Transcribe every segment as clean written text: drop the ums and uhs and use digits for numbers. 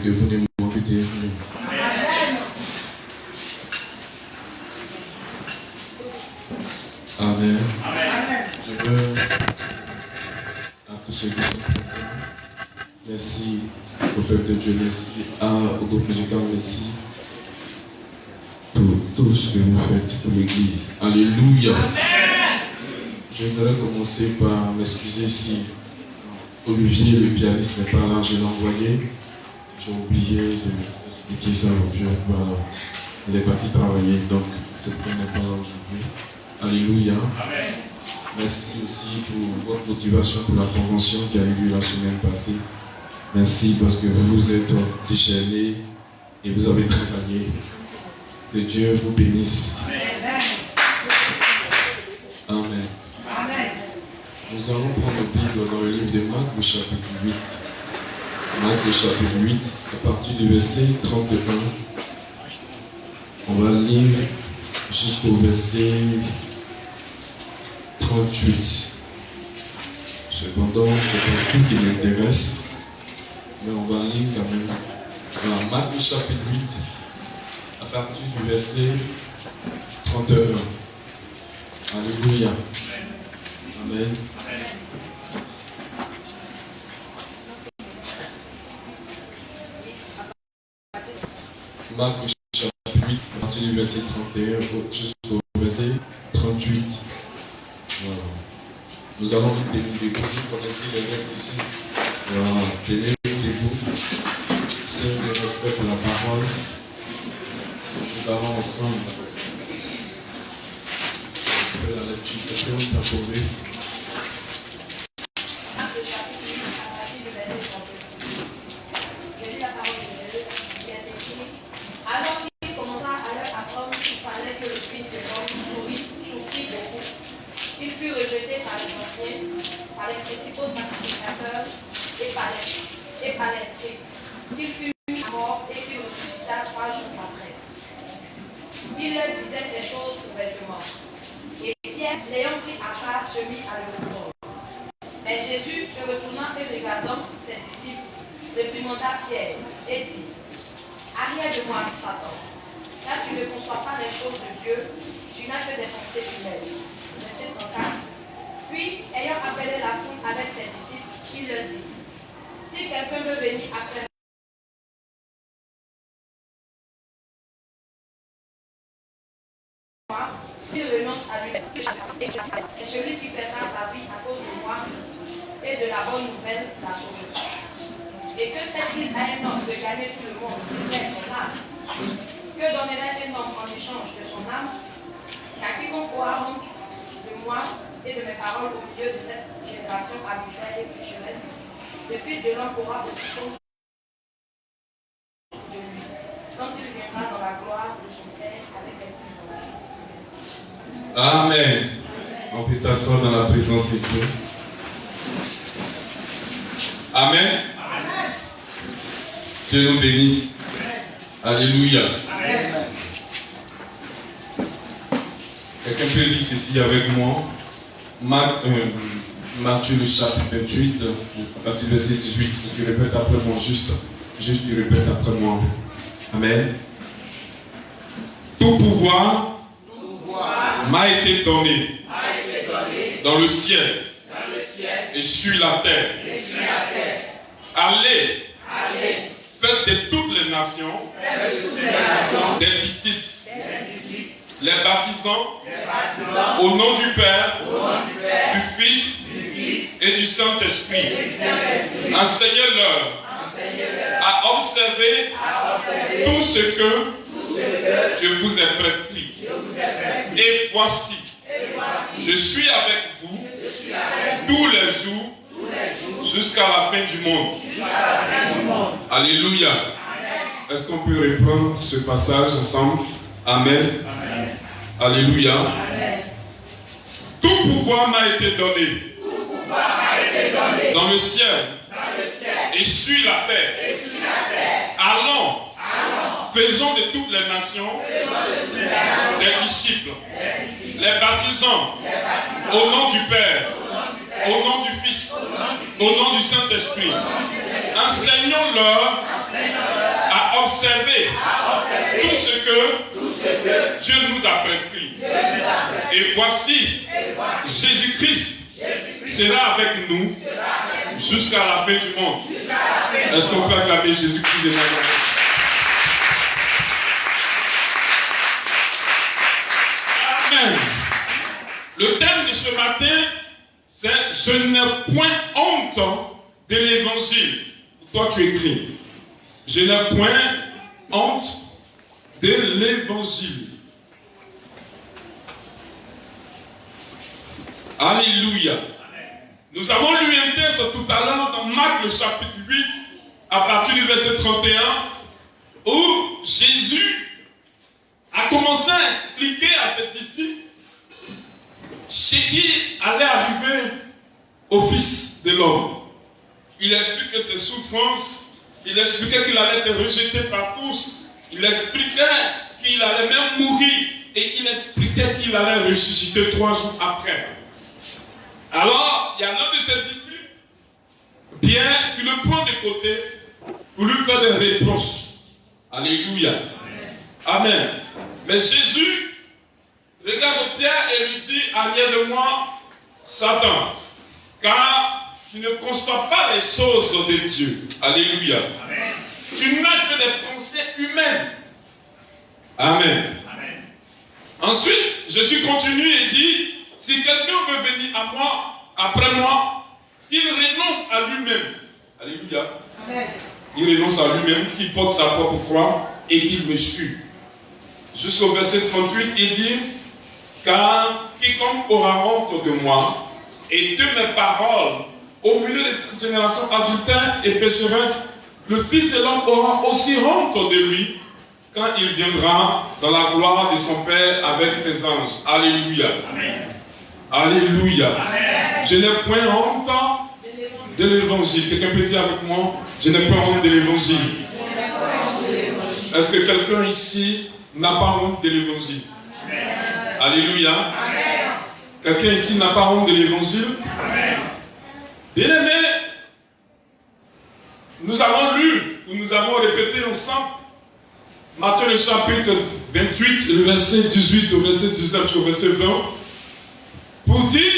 que vous ne manquez de rien. Amen. Amen. Je veux à tous ceux qui sont présents, merci au peuple de Dieu, merci au groupe musical, merci pour tout ce que vous faites pour l'Église. Alléluia. Amen. J'aimerais commencer par m'excuser si Olivier, le pianiste, n'est pas là, je l'ai envoyé. J'ai oublié d'expliquer ça au Dieu. Voilà. Il est parti travailler, donc c'est pourquoi il n'est pas là aujourd'hui. Alléluia. Amen. Merci aussi pour votre motivation pour la convention qui a eu lieu la semaine passée. Merci parce que vous vous êtes déchaînés et vous avez travaillé. Que Dieu vous bénisse. Amen. Amen. Amen. Nous allons prendre le Bible dans le livre de Marc, au chapitre 8. Marc, au chapitre 8, à partir du verset 31. On va lire jusqu'au verset 38. Cependant, c'est pas tout qui m'intéresse, mais on va lire quand même. Alors, Marc, au chapitre 8, à partir du verset 31. Alléluia. Amen. Marc chapitre 8, à partir du verset 31 jusqu'au verset 38. Voilà. Nous allons nous tenir debout. Vous connaissez les règles ici. Voilà. Tenez-vous debout. C'est le respect pour la parole. Nous allons ensemble faire la lecture. Est-ce que vous t'appelez? Par les principaux sacrificateurs et par l'esprit, qu'il fut mis à mort et qu'il ressuscita 3 jours après. Il leur disait ces choses ouvertement. Et Pierre, l'ayant pris à part, se mit à le reprendre. Mais Jésus, se retournant et regardant ses disciples, réprimanda Pierre et dit: Arrière de moi, Satan, car tu ne conçois pas les choses de Dieu, tu n'as que des pensées humaines. Verset 34. Puis, ayant appelé la foule avec ses disciples, il leur dit: Si quelqu'un veut venir après moi, il renonce à lui-même. Et celui qui perdra sa vie à cause de moi et de la bonne nouvelle la sauvera. Et que sert-il à un homme de gagner tout le monde s'il perd son âme? Que donnerait un homme en échange de son âme? Car quiconque aura honte de moi et de mes paroles au milieu de cette génération arbitraire et pécheresse, le Fils de l'homme aura aussi honte de lui, quand il viendra dans la gloire de son Père avec les saints anges. Amen. On peut s'asseoir dans la présence de Dieu. Amen. Amen. Dieu nous bénisse. Alléluia. Amen. Quelqu'un peut lire ceci avec moi. Matthieu le chapitre 28, à partir du verset 18. Tu répètes après moi, juste tu répètes après moi. Amen. Tout pouvoir m'a été donné dans le ciel et sur la terre. Allez, faites de toutes les nations des disciples. Les baptisants au nom du Père, du Fils et du Saint-Esprit. Enseignez-leur à observer tout ce que je vous ai prescrit. Et voici, je suis avec vous tous les jours jusqu'à la fin du monde. Alléluia. Est-ce qu'on peut reprendre ce passage ensemble? Amen. Alléluia. Amen. Tout pouvoir m'a été donné dans le ciel et sur la terre. Allons, faisons de toutes les nations des disciples, les baptisant au nom du Père, au nom du Fils, au nom du Saint-Esprit. Enseignons-leur observer tout ce que Dieu nous a prescrit. Et voici, Jésus-Christ sera avec nous jusqu'à la fin du monde. Est-ce qu'on peut acclamer Jésus-Christ est là? Amen. Le thème de ce matin, c'est « Je n'ai point honte de l'évangile ». Toi, tu écris « Je n'ai point honte de l'évangile ». Alléluia. Nous avons lu un texte tout à l'heure dans Marc le chapitre 8, à partir du verset 31, où Jésus a commencé à expliquer à ses disciples ce qui allait arriver au Fils de l'homme. Il expliquait ses souffrances, il expliquait qu'il allait être rejeté par tous, il expliquait qu'il allait même mourir, et il expliquait qu'il allait ressusciter 3 jours après. Alors, il y a l'un de ses disciples, Pierre, qui le prend de côté pour lui faire des reproches. Alléluia. Amen. Mais Jésus regarde Pierre et lui dit, arrière de moi, Satan, car tu ne conçois pas les choses de Dieu. Alléluia. Amen. Tu n'as que des pensées humaines. Amen. Amen. Ensuite, Jésus continue et dit, si quelqu'un veut venir à moi, après moi, qu'il renonce à lui-même. Alléluia. Amen. Il renonce à lui-même, qu'il porte sa propre croix et qu'il me suit. Jusqu'au verset 38, il dit, car quiconque aura honte de moi et de mes paroles au milieu de cette génération adultère et pécheresse, le Fils de l'homme aura aussi honte de lui quand il viendra dans la gloire de son Père avec ses anges. Alléluia. Amen. Alléluia. Amen. Je n'ai point honte de l'évangile. Quelqu'un peut dire avec moi, je n'ai pas honte de l'évangile. Est-ce que quelqu'un ici n'a pas honte de l'évangile? Alléluia. Amen. Quelqu'un ici n'a pas honte de l'évangile? Bien aimé, nous avons lu, ou nous avons répété ensemble, Matthieu le chapitre 28, le verset 18 au verset 19 jusqu'au verset 20, pour dire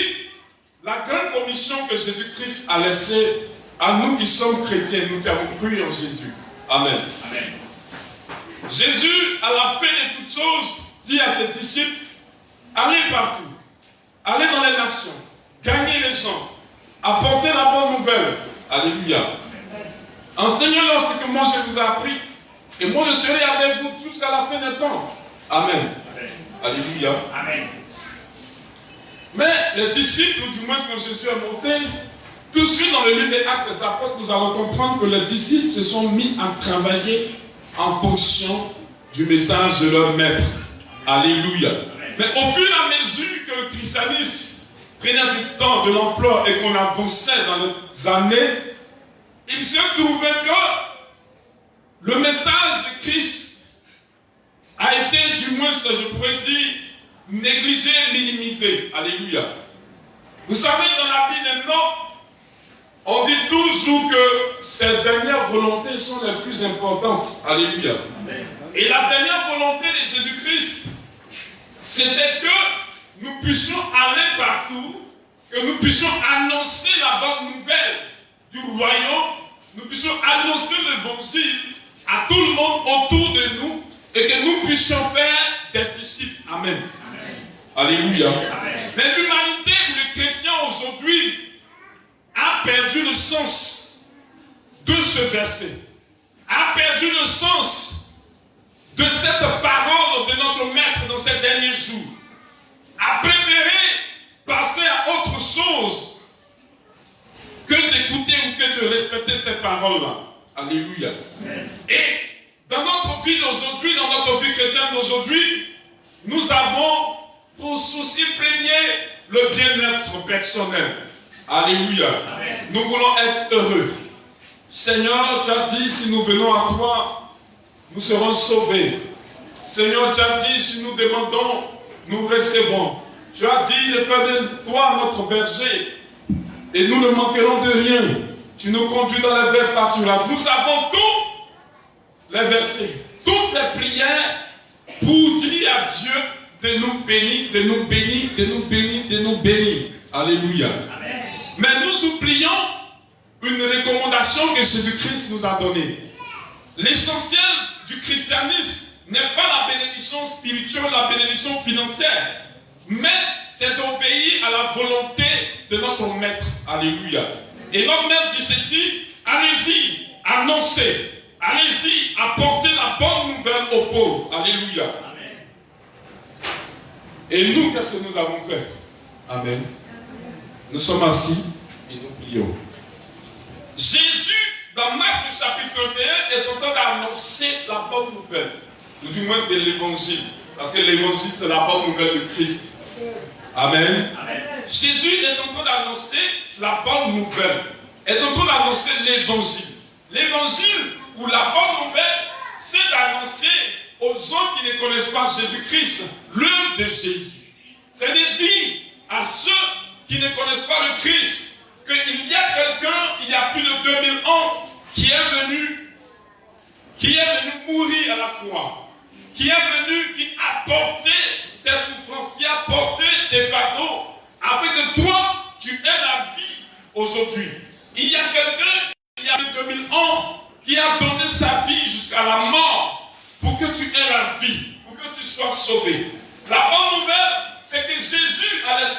la grande commission que Jésus-Christ a laissée à nous qui sommes chrétiens, nous qui avons cru en Jésus. Amen. Amen. Jésus, à la fin de toutes choses, dit à ses disciples, allez partout, allez dans les nations, gagnez les gens, apportez la bonne nouvelle. Alléluia. Enseignez-leur ce que moi je vous ai appris, et moi je serai avec vous jusqu'à la fin des temps. Amen. Amen. Alléluia. Amen. Mais les disciples, ou du moins quand Jésus est monté, tout de suite dans le livre des Actes des Apôtres, nous allons comprendre que les disciples se sont mis à travailler en fonction du message de leur maître. Alléluia. Mais au fur et à mesure que le christianisme prenait du temps, de l'ampleur et qu'on avançait dans les années, il se trouvait que le message de Christ a été, du moins, je pourrais dire, négligé, minimisé. Alléluia. Vous savez, dans la vie des hommes, on dit toujours que ces dernières volontés sont les plus importantes. Alléluia. Et la dernière volonté de Jésus-Christ, c'était que nous puissions aller partout, que nous puissions annoncer la bonne nouvelle du royaume, nous puissions annoncer l'évangile à tout le monde autour de nous et que nous puissions faire des disciples. Amen. Amen. Alléluia. Amen. Mais l'humanité ou les chrétiens aujourd'hui a perdu le sens de ce verset, a perdu le sens de cette parole de notre maître dans ces derniers jours, a préféré passer à autre chose que d'écouter ou que de respecter ces paroles-là. Alléluia. Amen. Et dans notre vie d'aujourd'hui, dans notre vie chrétienne d'aujourd'hui, nous avons pour souci premier le bien-être personnel. Alléluia. Amen. Nous voulons être heureux. Seigneur, tu as dit, si nous venons à toi, nous serons sauvés. Seigneur, tu as dit, si nous demandons, nous recevons. Tu as dit de faire de toi notre berger. Et nous ne manquerons de rien. Tu nous conduis dans les verts pâturages. Nous savons tous les versets, toutes les prières pour dire à Dieu de nous bénir, de nous bénir, de nous bénir, de nous bénir. Alléluia. Amen. Mais nous oublions une recommandation que Jésus-Christ nous a donnée. L'essentiel du christianisme n'est pas la bénédiction spirituelle, la bénédiction financière, mais c'est d'obéir à la volonté de notre maître. Alléluia. Et notre maître dit ceci, allez-y, annoncez, allez-y, apportez la bonne nouvelle aux pauvres. Alléluia. Amen. Et nous, qu'est-ce que nous avons fait? Amen. Nous sommes assis et nous prions. Jésus, dans Marc chapitre 21, est en train d'annoncer la bonne nouvelle, ou du moins de l'évangile, parce que l'évangile c'est la bonne nouvelle de Christ. Amen. Amen. Jésus est en train d'annoncer la bonne nouvelle, est en train d'annoncer l'évangile. L'évangile ou la bonne nouvelle, c'est d'annoncer aux gens qui ne connaissent pas Jésus-Christ l'œuvre de Jésus. C'est de dire à ceux qui ne connaissent pas le Christ qu'il y a quelqu'un, il y a plus de 2000 ans, qui est venu mourir à la croix, qui est venu, qui a porté tes souffrances, qui a porté tes fardeaux, afin que toi, tu aies la vie aujourd'hui. Il y a quelqu'un, il y a plus de 2000 ans, qui a donné sa vie jusqu'à la mort, pour que tu aies la vie, pour que tu sois sauvé. La bonne nouvelle, c'est que Jésus allait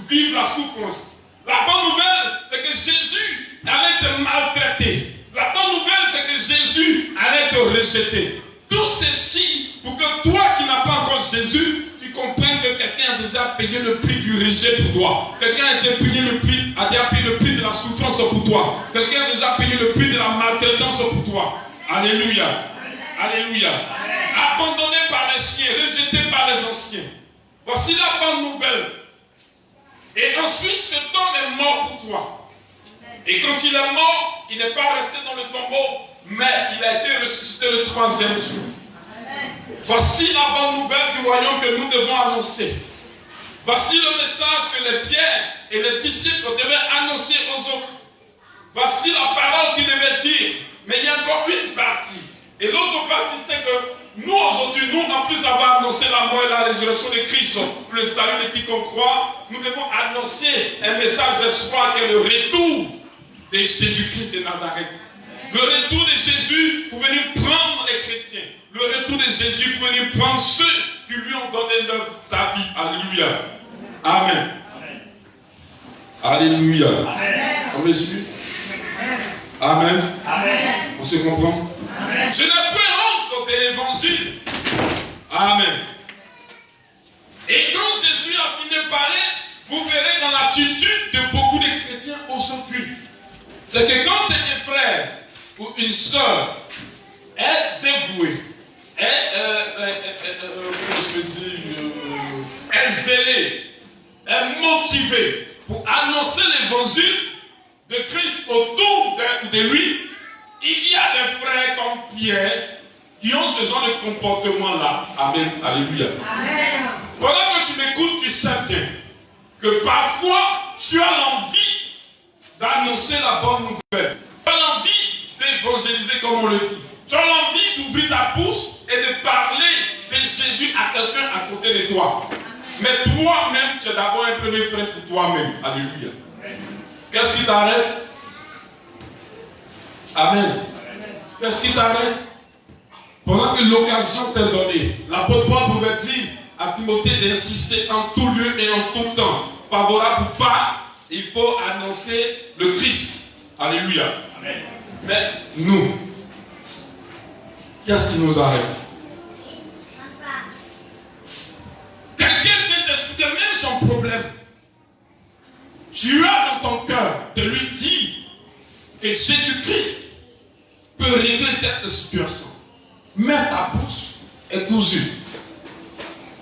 vivre la souffrance. La bonne nouvelle, c'est que Jésus allait te maltraiter. La bonne nouvelle, c'est que Jésus allait te rejeter. Tout ceci pour que toi qui n'as pas encore Jésus, tu comprennes que quelqu'un a déjà payé le prix du rejet pour toi. Quelqu'un a déjà payé le prix de la souffrance pour toi. Quelqu'un a déjà payé le prix de la maltraitance pour toi. Alléluia. Alléluia. Abandonné par les chiens, rejeté par les anciens. Voici la bonne nouvelle. Et ensuite, ce homme est mort pour toi. Et quand il est mort, il n'est pas resté dans le tombeau, mais il a été ressuscité le 3e jour. Voici la bonne nouvelle du royaume que nous devons annoncer. Voici le message que les Pierre et les disciples devaient annoncer aux autres. Voici la parole qu'ils devaient dire. Mais il y a encore une partie. Et l'autre partie, c'est que nous, aujourd'hui, nous, en plus d'avoir annoncé la mort et la résurrection de Christ pour le salut de quiconque croit, nous devons annoncer un message d'espoir qui est le retour de Jésus-Christ de Nazareth. Le retour de Jésus pour venir prendre les chrétiens. Le retour de Jésus pour venir prendre ceux qui lui ont donné sa vie. Alléluia. Amen. Alléluia. On me suit? Amen. Amen. On se comprend? Amen. Je n'ai pas honte de l'évangile. Amen. Et quand Jésus a fini de parler, vous verrez dans l'attitude de beaucoup de chrétiens aujourd'hui, c'est que quand un frère ou une soeur est dévoué, est zélé, est motivé pour annoncer l'évangile de Christ autour de lui, il y a des frères comme Pierre qui ont ce genre de comportement-là. Amen. Alléluia. Amen. Pendant que tu m'écoutes, tu sais bien que parfois tu as l'envie d'annoncer la bonne nouvelle. Tu as l'envie d'évangéliser comme on le dit. Tu as l'envie d'ouvrir ta bouche et de parler de Jésus à quelqu'un à côté de toi. Mais toi-même, tu es d'abord un premier frère pour toi-même. Alléluia. Qu'est-ce qui t'arrête? Amen. Qu'est-ce qui t'arrête? Pendant que l'occasion t'est donnée, l'apôtre Paul pouvait dire à Timothée d'insister en tout lieu et en tout temps, favorable ou pas, il faut annoncer le Christ. Alléluia. Amen. Mais nous, qu'est-ce qui nous arrête? Quelqu'un vient t'expliquer même son problème. Tu as dans ton cœur de lui dire que Jésus-Christ peut régler cette situation. Mais ta bouche est cousue.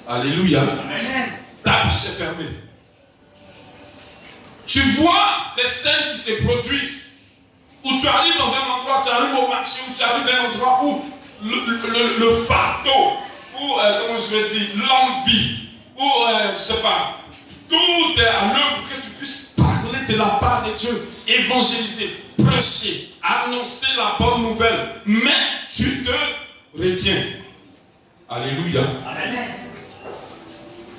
Alléluia. Amen. Ta bouche est fermée. Tu vois des scènes qui se produisent. Où tu arrives dans un endroit, tu arrives au marché, où tu arrives dans un endroit où le fardeau, où, comment je vais dire, l'envie, où, je ne sais pas, tout est à l'œuvre pour que tu puisses parler de la part de Dieu, évangéliser, prêcher, annoncer la bonne nouvelle. Mais tu te retiens. Alléluia. Amen.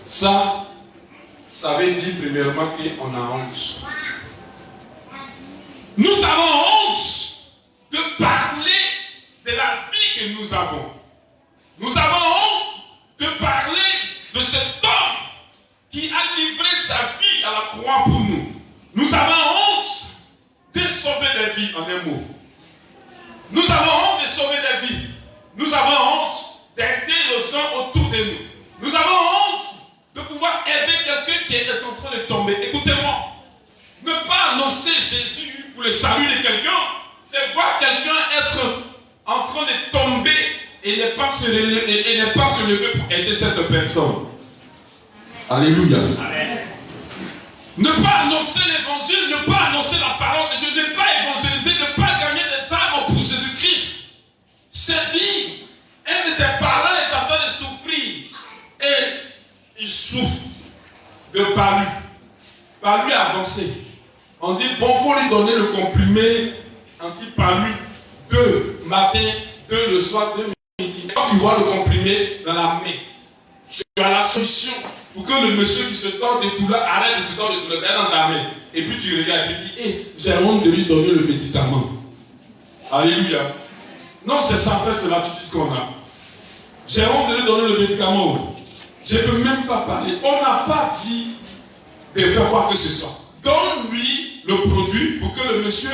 Ça veut dire premièrement qu'on a honte. Nous avons honte de parler de la vie que nous avons. Nous avons honte de parler de cet homme qui a livré sa vie à la croix pour nous. Nous avons honte de sauver des vies, en un mot. Nous avons honte de sauver des vies. Nous avons honte d'aider les gens autour de nous. Nous avons honte de pouvoir aider quelqu'un qui est en train de tomber. Écoutez-moi, ne pas annoncer Jésus pour le salut de quelqu'un, c'est voir quelqu'un être en train de tomber et ne pas se lever pour aider cette personne. Alléluia. Amen. Ne pas annoncer l'évangile, ne pas annoncer la parole de Dieu, ne pas évangéliser, ne pas gagner des âmes pour Jésus-Christ. C'est dit, un de tes parents est en train de souffrir et il souffre de palu avancé. On dit, bon, il faut lui donner le comprimé anti-palu 2 matin, 2 le soir, 2 midi. Quand tu vois le comprimé dans la main, tu as la solution pour que le monsieur qui se tord de douleur arrête de se tordre de douleur, c'est dans ta main. Et puis tu regardes et tu dis, hey, j'ai honte de lui donner le médicament. Alléluia. Non, c'est ça, en fait, c'est l'attitude qu'on a. J'ai honte de lui donner le médicament. Je ne peux même pas parler. On n'a pas dit de faire quoi que ce soit. Donne-lui le produit pour que le monsieur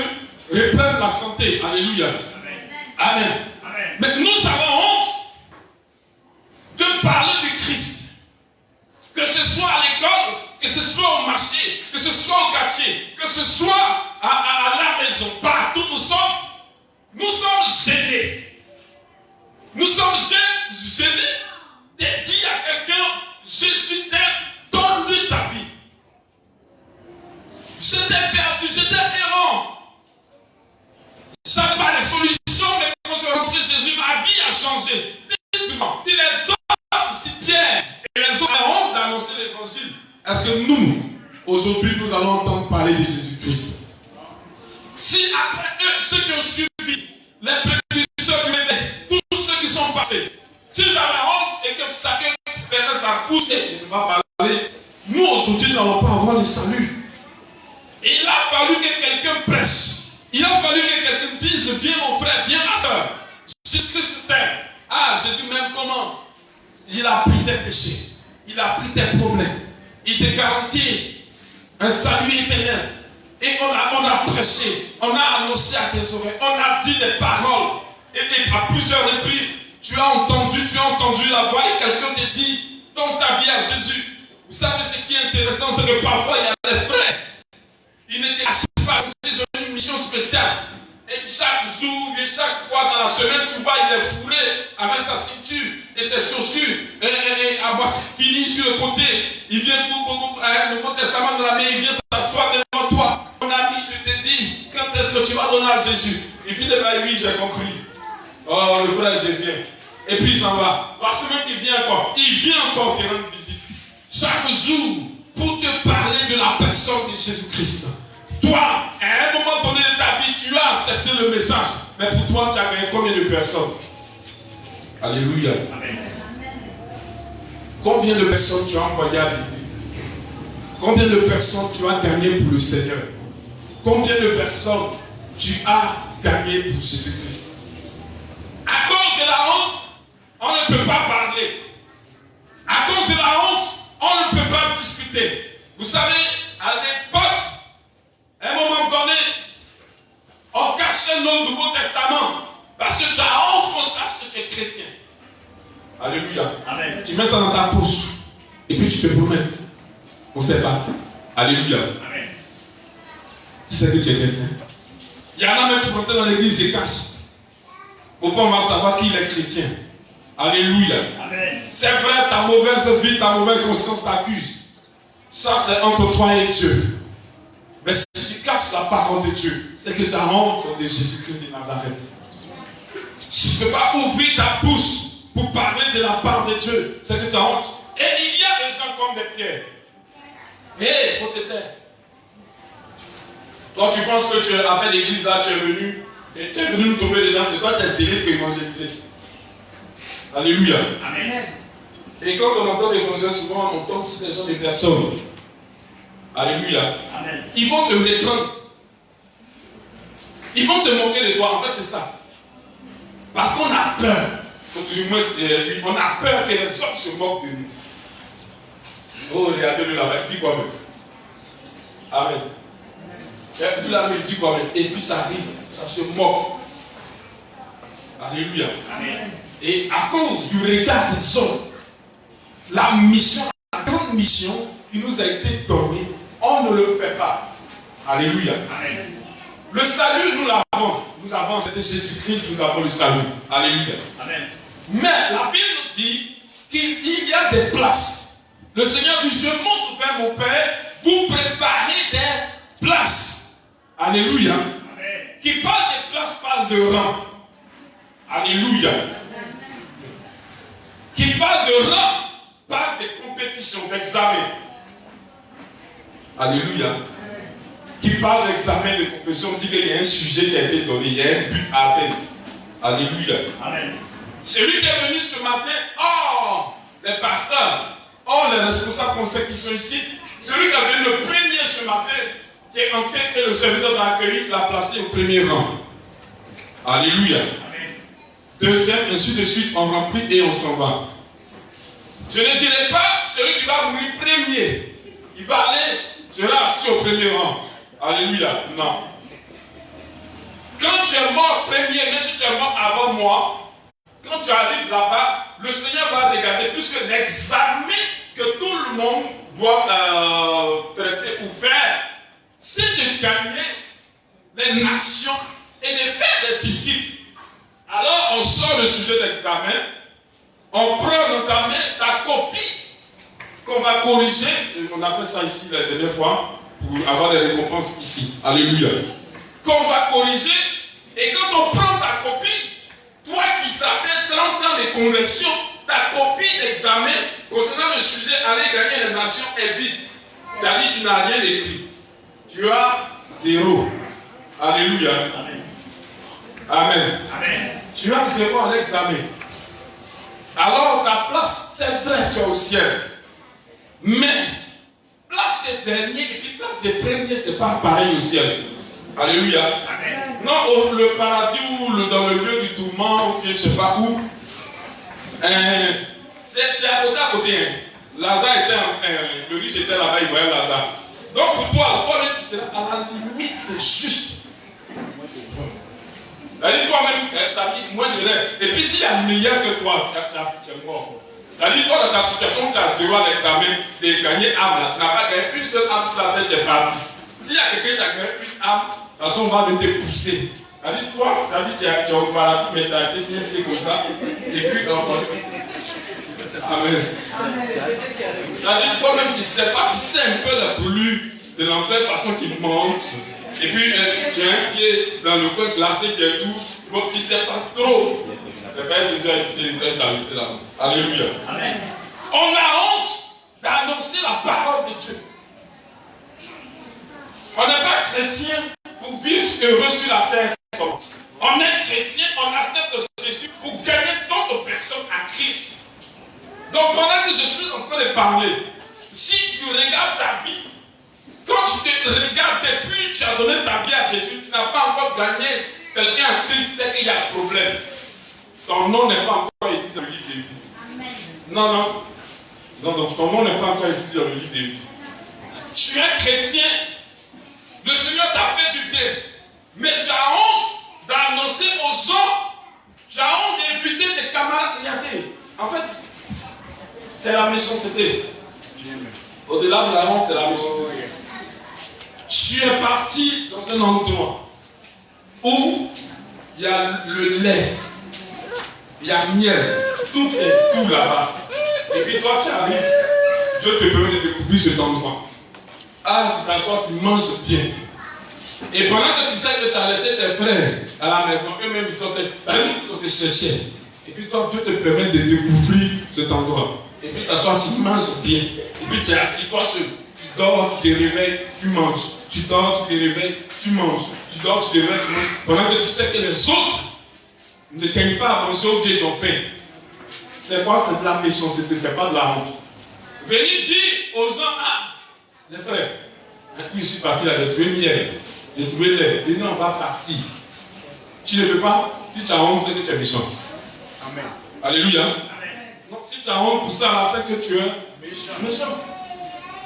reprenne la santé. Alléluia. Amen. Amen. Amen. Mais nous avons honte de parler du Christ. Que ce soit à l'école, que ce soit au marché, que ce soit au quartier, que ce soit à la maison, partout nous sommes gênés. Nous sommes gênés de dire à quelqu'un, Jésus t'aime, donne-lui ta vie. J'étais perdu, j'étais errant. J'avais pas de solution, mais quand j'ai rencontré Jésus, ma vie a changé. Dites-moi, si les hommes, si Pierre et les autres ont honte d'annoncer l'évangile, est-ce que nous, aujourd'hui, nous allons entendre parler de Jésus-Christ? Si après eux, ceux qui ont suivi, les précurseurs du réveil, tous ceux qui sont passés, s'ils avaient honte et que chacun fermait sa bouche et je ne vais pas parler, nous aujourd'hui, nous n'allons pas avoir le salut. Et il a fallu que quelqu'un prêche. Il a fallu que quelqu'un dise, viens mon frère, viens ma soeur. Jésus-Christ t'aime. Ah, Jésus m'aime comment? Il a pris tes péchés. Il a pris tes problèmes. Il te garantit un salut éternel. Et on a prêché. On a annoncé à tes oreilles. On a dit des paroles. Et à plusieurs reprises, tu as entendu la voix et quelqu'un te dit, donne ta vie à Jésus. Vous savez ce qui est intéressant, c'est que parfois il y a des frères. Ils n'étaient pas, ils ont une mission spéciale. Et chaque jour et chaque fois dans la semaine, tu vois, il est fourré avec sa ceinture et ses chaussures et à moitié fini sur le côté. Il vient le Nouveau Testament dans la main, il vient s'asseoir devant toi. Mon ami, je te dis, quand est-ce que tu vas donner à Jésus? Il dit, oui, j'ai compris. Oh, le frère, je viens. Et puis il s'en va. La semaine qui vient encore, il vient encore te rendre visite. Chaque jour, pour te parler de la personne de Jésus-Christ. Toi, à un moment donné de ta vie, tu as accepté le message. Mais pour toi, tu as gagné combien de personnes? Alléluia. Amen. Combien de personnes tu as envoyées à l'église? Combien de personnes tu as gagné pour le Seigneur? Combien de personnes tu as gagné pour Jésus-Christ? À cause de la honte, on ne peut pas parler. À cause de la honte, on ne peut pas discuter. Vous savez, à l'époque, à un moment donné, on cachait notre Nouveau Testament parce que tu as honte qu'on sache que tu es chrétien. Alléluia. Amen. Tu mets ça dans ta poche et puis tu te promets. On ne sait pas. Alléluia. Amen. Qui sait que tu es chrétien? Il y en a même qui vont entrer dans l'église et cachent. Pourquoi on va savoir qui est chrétien? Alléluia. Amen. C'est vrai, ta mauvaise vie, ta mauvaise conscience t'accuse. Ça, c'est entre toi et Dieu. Mais si tu caches la parole de Dieu, c'est que tu as honte de Jésus-Christ de Nazareth. Si tu ne peux pas ouvrir ta bouche pour parler de la part de Dieu, c'est que tu as honte. Et il y a des gens comme des pierres. Hé, faut te taire. Toi, tu penses que tu es à faire l'église là, tu es venu nous tomber dedans, c'est toi qui es zélé pour évangéliser. Alléluia. Amen. Et quand on entend l'évangile, souvent on tombe sur des gens, des personnes. Alléluia. Amen. Ils vont te reprendre. Ils vont se moquer de toi. En fait, c'est ça. Parce qu'on a peur. On a peur que les hommes se moquent de nous. Oh, regardez-le là-bas, il dit quoi même? Amen. Tout là-bas, il dit quoi même? Et puis ça arrive, ça se moque. Alléluia. Amen. Et à cause du regard des hommes, la mission, la grande mission qui nous a été donnée, on ne le fait pas. Alléluia. Amen. Le salut, nous l'avons. Nous avons, c'était Jésus-Christ, nous avons le salut. Alléluia. Amen. Mais la Bible nous dit qu'il y a des places. Le Seigneur dit, je monte vers mon Père, vous préparez des places. Alléluia. Amen. Qui parle des places, parle de rang. Alléluia. Qui parle de rang, parle des compétitions, d'examen. Alléluia. Qui parle d'examen, de compétition, dit qu'il y a un sujet qui a été donné, il y a un but à atteindre. Alléluia. Amen. Celui qui est venu ce matin, oh, les pasteurs, oh, les responsables conseils qui sont ici, celui qui est venu le premier ce matin, qui est entré, que le serviteur d'accueil l'a placé au premier rang. Alléluia. Amen. Deuxième, ainsi de suite, on remplit et on s'en va. Je ne dirai pas celui qui va mourir premier. Il va aller, sera assis au premier rang. Alléluia. Non. Quand tu es mort premier, mais si tu es mort avant moi, quand tu arrives là-bas, le Seigneur va regarder, puisque l'examen que tout le monde doit traiter ou faire, c'est de gagner les nations et de faire des disciples. Alors on sort le sujet d'examen, on prend dans ta main ta copie qu'on va corriger. On a fait ça ici la dernière fois pour avoir des récompenses ici. Alléluia. Qu'on va corriger, et quand on prend ta copie, toi qui savais 30 ans de conversion, ta copie d'examen concernant le sujet aller gagner les nations est vide. C'est-à-dire que tu n'as rien écrit. Tu as 0. Alléluia. Amen. Amen. Amen. Tu as 0 à l'examen. Alors ta place, c'est vrai, tu es au ciel. Mais place des derniers et puis place des premiers, c'est pas pareil au ciel. Alléluia. Amen. Non, le paradis ou dans le lieu du tourment, ou je ne sais pas où. C'est à côté. Hein. Lazare était, le riche était là-bas, il voyait Lazare. Donc pour toi, toi-même, tu seras à la limite juste. Toi-même, ça dit moins de rêve. Et puis s'il y a meilleur que toi, tu es mort. C'est-à-dire, toi, dans ta situation, tu as 0 à l'examen de gagner âme. Là. Tu n'as pas gagné une seule âme sur la tête, tu es parti. S'il y a quelqu'un qui a gagné une âme, de toute façon, on va venir te pousser. C'est-à-dire, toi, ça dit tu es au paradis, mais tu as été signé comme ça. Et puis, Amen. C'est-à-dire, toi-même, tu ne sais pas, tu sais un peu la coulure de l'enfer de façon qu'il monte. Et puis, tu as un pied dans le coin glacé qui est doux. Donc, tu ne sais pas trop. C'est pas Jésus a été laissé là. Alléluia. Amen. On a honte d'annoncer la parole de Dieu. On n'est pas chrétien pour vivre heureux sur la terre. On est chrétien, on accepte Jésus pour gagner d'autres personnes à Christ. Donc pendant que je suis en train de parler, si tu regardes ta vie, quand tu te regardes depuis tu as donné ta vie à Jésus, tu n'as pas encore gagné quelqu'un à Christ, c'est qu'il y a un problème. Ton nom n'est pas encore écrit dans le livre de vie. Amen. Non, ton nom n'est pas encore écrit dans le livre de vie. Tu es chrétien, le Seigneur t'a fait du bien, mais tu as honte d'annoncer aux gens, tu as honte d'inviter tes camarades. Regardez, en fait, c'est la méchanceté. Au-delà de la honte, c'est la méchanceté. Tu es parti dans un endroit où il y a le lait, il y a miel, tout est tout là-bas. Et puis toi, tu arrives, Dieu te permet de découvrir cet endroit. Ah, tu t'assois, tu manges bien. Et pendant que tu sais que tu as laissé tes frères à la maison, eux-mêmes ils sortaient, ils se cherchaient. Et puis toi, Dieu te permet de découvrir cet endroit. Et puis tu t'assois, tu manges bien. Et puis tu es assis toi seul. Tu dors, tu te réveilles, tu manges. Tu dors, tu te réveilles, tu manges. Tu dors, tu te réveilles, tu manges. Pendant que tu sais que les autres ne gagnent pas à manger ou bien ils ont faim. c'est quoi? C'est de la méchanceté, c'est pas de la honte. Venez dire aux gens, ah, les frères, je suis parti là, j'ai trouvé miel, j'ai trouvé lait, et nous on va partir. Tu ne peux pas, si tu as honte, c'est que tu es méchant. Amen. Alléluia. Amen. Donc si tu as honte pour ça, là, c'est que tu es méchant.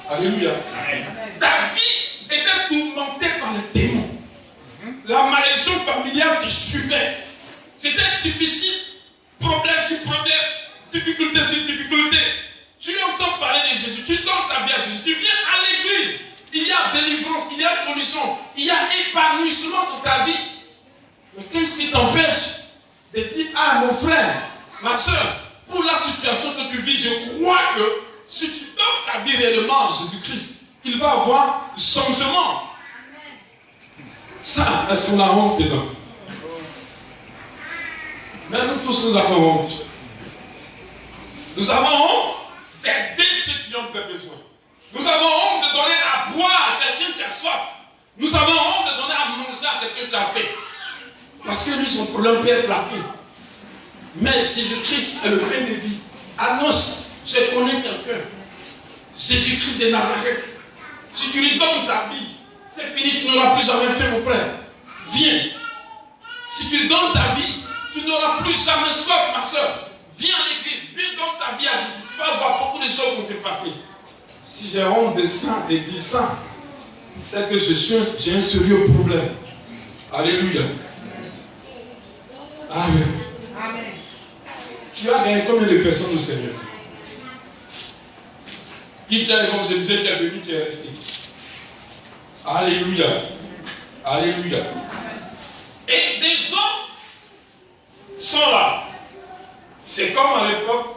Alléluia. Amen. Ta vie était tourmentée par les démons. La malédiction familiale te suivait. C'était difficile. Problème sur problème. Difficulté sur difficulté. Tu entends parler de Jésus. Tu donnes ta vie à Jésus. Tu viens à l'église. Il y a délivrance. Il y a solution. Il y a épanouissement dans ta vie. Mais qu'est-ce qui t'empêche de dire, ah mon frère, ma soeur, pour la situation que tu vis, je crois que si tu donnes ta vie réellement à Jésus-Christ, il va avoir un changement. Ça, est-ce qu'on a honte dedans? Mais nous tous, nous avons honte. Nous avons honte d'aider ceux qui ont besoin. Nous avons honte de donner à boire à quelqu'un qui a soif. Nous avons honte de donner à manger à quelqu'un qui a faim. Parce que lui, son problème peut être la faim. Mais Jésus-Christ est le pain de vie. Annonce, je connais quelqu'un. Jésus-Christ de Nazareth. Si tu lui donnes ta vie, c'est fini, tu n'auras plus jamais faim, mon frère. Viens. Si tu lui donnes ta vie, tu n'auras plus jamais soif, ma soeur. Viens à l'église, viens donne ta vie à Jésus. Tu vas voir beaucoup de choses qui vont se passer. Si j'ai honte de ça, de dire ça, c'est que j'ai un sérieux problème. Alléluia. Amen. Amen. Tu as gagné combien de personnes au Seigneur? Qui t'a évangélisé, qui est venu, qui est resté? Alléluia. Alléluia. Et des gens sont là. C'est comme à l'époque,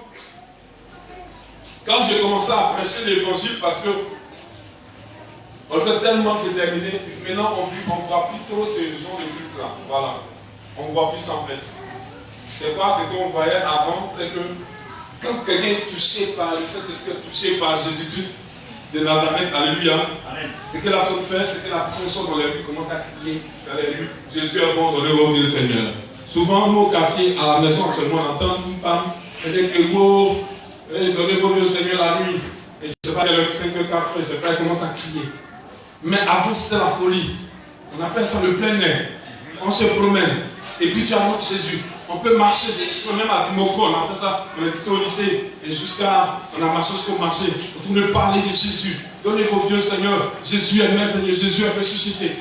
quand j'ai commencé à prêcher l'évangile, parce que on était tellement déterminés, maintenant on ne voit plus trop ce genre de trucs-là. Voilà. On ne voit plus ça en fait. C'est quoi ce qu'on voyait avant? C'est que quand quelqu'un est touché par le Saint-Esprit, touché par Jésus-Christ de Nazareth, alléluia, ce que la personne fait, c'est que la personne sort dans les rues, commence à crier dans les rues, Jésus est bon, donnez-vous Dieu Seigneur. Souvent, nous au quartier, à la maison actuellement, on entend une femme, elle dit que vous, donnez-vous Dieu Seigneur la nuit. Et je ne sais pas, il y a 5 4 je ne sais pas, elle commence à crier. Mais avant, c'était la folie. On appelle ça le plein air. On se promène. Et puis tu annonces Jésus. On peut marcher, même à Dimoko, on a fait ça, on était au lycée, et on a marché jusqu'au marché, on tourne parler de Jésus. Donnez-vous Dieu Seigneur, Jésus est merveilleux, Jésus est ressuscité.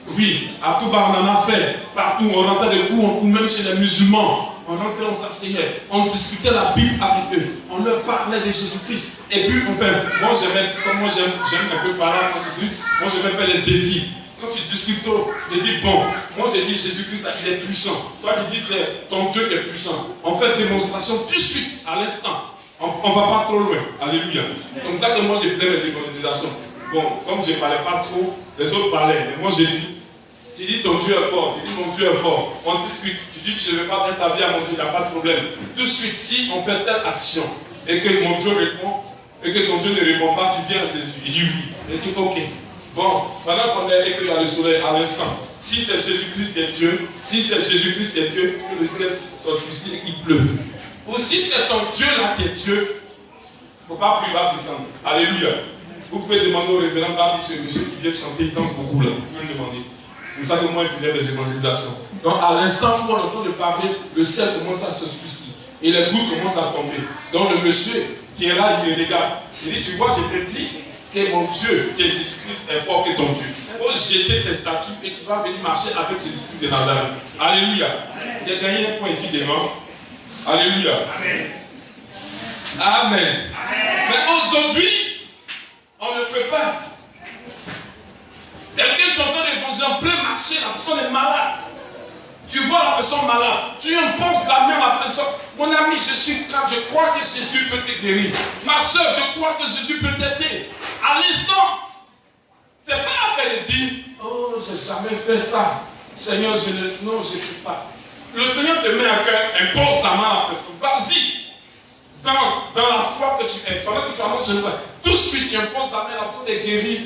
Oui, à tout bas on en a fait, partout, on rentrait des coups, on court même chez les musulmans. On rentrait, on s'asseyait, on discutait la Bible avec eux, on leur parlait de Jésus-Christ. Et puis, enfin, moi j'aime un peu parler, moi j'aimais faire les défis. Quand tu discutes, tu dis bon, moi j'ai dit Jésus-Christ, il est puissant. Toi tu dis c'est ton Dieu qui est puissant. On fait démonstration tout de suite, à l'instant. On ne va pas trop loin. Alléluia. C'est comme ça que moi j'ai fait mes évangélisations. Bon, comme je ne parlais pas trop, les autres parlaient. Mais moi j'ai dit, tu dis ton Dieu est fort, tu dis mon Dieu est fort. On discute, tu dis tu ne veux pas mettre ta vie à mon Dieu, il n'y a pas de problème. Tout de suite, si on fait telle action et que mon Dieu répond, et que ton Dieu ne répond pas, tu viens à Jésus. Il dit oui. Et tu dis ok. Bon, pendant qu'on est et qu'il y a le soleil à l'instant, si c'est Jésus-Christ qui est Dieu, si c'est Jésus-Christ qui est Dieu, que le ciel soit difficile et qu'il pleut. Ou si c'est ton Dieu là qui est Dieu, il ne faut pas prier, il va descendre. Alléluia. Vous pouvez demander au révérend Babi, ce monsieur qui vient chanter, il danse beaucoup là. Vous pouvez le demander. C'est pour ça que moi je faisais des évangélisations. Donc à l'instant où on est en train de parler, le ciel commence à se suicider. Et les gouttes commencent à tomber. Donc le monsieur qui est là, il me regarde. Il dit, tu vois, je te dis que mon Dieu, que Jésus-Christ est fort que ton Dieu. Il faut jeter tes statues et tu vas venir marcher avec Jésus-Christ de Nazareth. Alléluia. J'ai gagné un point ici devant. Alléluia. Amen. Amen. Mais aujourd'hui, on ne peut pas. Quelqu'un qui entend l'évangile en plein marché, la personne est malade. Tu vois la personne malade, tu imposes la main à la personne. Mon ami, je suis calme, je crois que Jésus peut te guérir. Ma soeur, je crois que Jésus peut t'aider. À l'instant, c'est pas affaire de dire, oh, j'ai jamais fait ça. Seigneur, non, je ne fais pas. Le Seigneur te met à cœur, impose la main à la personne. Vas-y. Dans la foi que tu es, pendant que tu annonces ça, tout de suite tu imposes la main à la personne est guérie.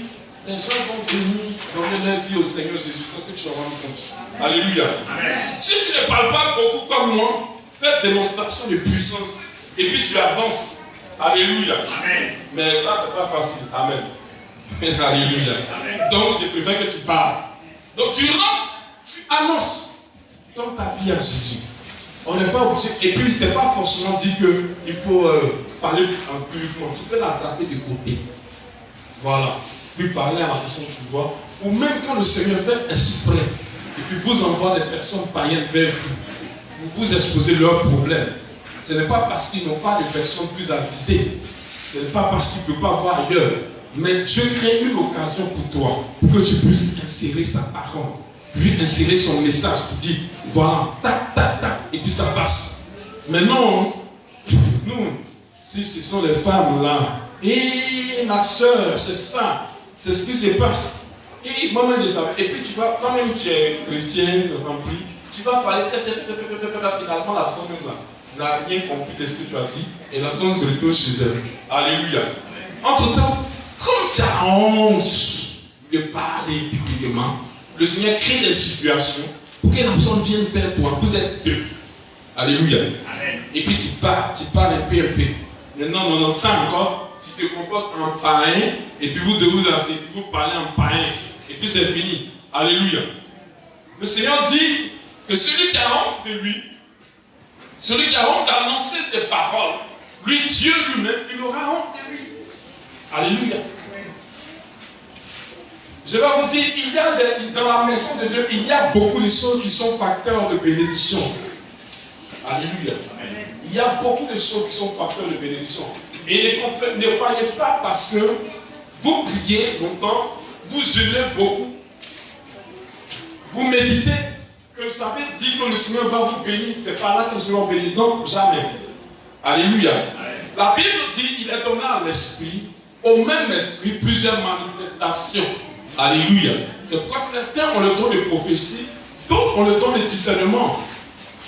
Les gens vont venir donner leur vie au Seigneur Jésus, c'est que tu vas rendre compte. Alléluia. Amen. Si tu ne parles pas beaucoup comme moi, fais démonstration de puissance et puis tu avances. Alléluia. Amen. Mais ça, c'est pas facile. Amen. Alléluia. Amen. Donc, je préfère que tu parles. Donc, tu rentres, tu annonces dans ta vie à Jésus. On n'est pas obligé. Et puis, c'est pas forcément dit qu'il faut parler en publiquement. Tu peux l'attraper de côté. Voilà. Puis parler à la personne que tu vois. Ou même quand le Seigneur fait exprès. Et puis vous envoie des personnes païennes vers vous. Vous exposez leurs problèmes. Ce n'est pas parce qu'ils n'ont pas de personnes plus avisées. Ce n'est pas parce qu'ils ne peuvent pas voir ailleurs. Mais Dieu crée une occasion pour toi. Pour que tu puisses insérer sa parole. Lui insérer son message. Pour dire, voilà, tac, tac, tac. Et puis ça passe. Mais non, nous, si ce sont les femmes là, et ma soeur, c'est ça. C'est ce qui se passe. Et moi-même je savais. Et puis tu vas, toi-même tu es chrétienne, remplie, tu vas parler, finalement la personne même là n'a rien compris de ce que tu as dit, et la personne se retourne chez elle. Alléluia. Entre-temps, comme tu as honte de parler publiquement, le Seigneur crée des situations pour que la personne vienne vers toi. Vous êtes deux. Alléluia. Amen. Et puis tu parles un peu. Mais non, ça encore, tu te comportes en païen, et puis vous devez vous asseyez, vous parlez en païen, et puis c'est fini. Alléluia. Le Seigneur dit que celui qui a honte de lui, celui qui a honte d'annoncer ses paroles, lui, Dieu lui-même, il aura honte de lui. Alléluia. Je vais vous dire, dans la maison de Dieu, il y a beaucoup de choses qui sont facteurs de bénédiction. Alléluia. Il y a beaucoup de choses qui sont facteurs de bénédiction. Et ne croyez pas parce que vous priez longtemps, vous jeûnez beaucoup, vous méditez, que ça veut dire que le Seigneur va vous bénir. C'est pas là que le Seigneur va vous bénir. Non, jamais. Alléluia. La Bible dit qu'il est donné à l'esprit, au même esprit, plusieurs manifestations. Alléluia. C'est pourquoi certains ont le don de prophétie, d'autres ont le don de discernement.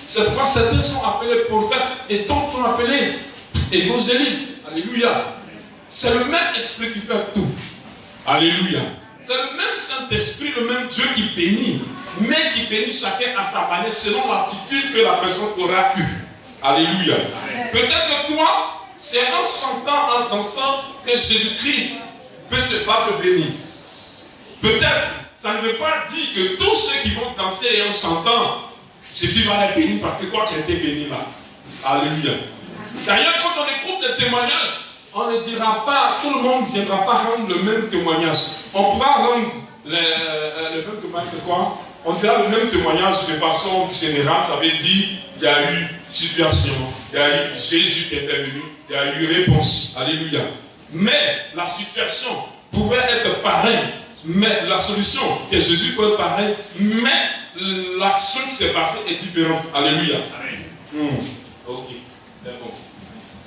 C'est pourquoi certains sont appelés prophètes et d'autres sont appelés évangélistes. Alléluia. C'est le même esprit qui fait tout. Alléluia. C'est le même Saint-Esprit, le même Dieu qui bénit, mais qui bénit chacun à sa manière selon l'attitude que la personne aura eue. Alléluia. Peut-être que toi, c'est en chantant, en dansant que Jésus-Christ va te bénir. Peut-être, ça ne veut pas dire que tous ceux qui vont danser et en chantant, Jésus va les bénir parce que toi tu as été béni là. Alléluia. D'ailleurs, quand on écoute les témoignages, on ne dira pas, tout le monde ne viendra pas rendre le même témoignage. On pourra rendre le même témoignage, c'est quoi? On dira le même témoignage de façon générale, ça veut dire il y a eu situation, il y a eu Jésus qui est intervenu, il y a eu réponse. Alléluia. Mais la situation pouvait être pareille, mais la solution que Jésus peut être pareille, mais l'action qui s'est passée est différente. Alléluia. Ok, c'est bon.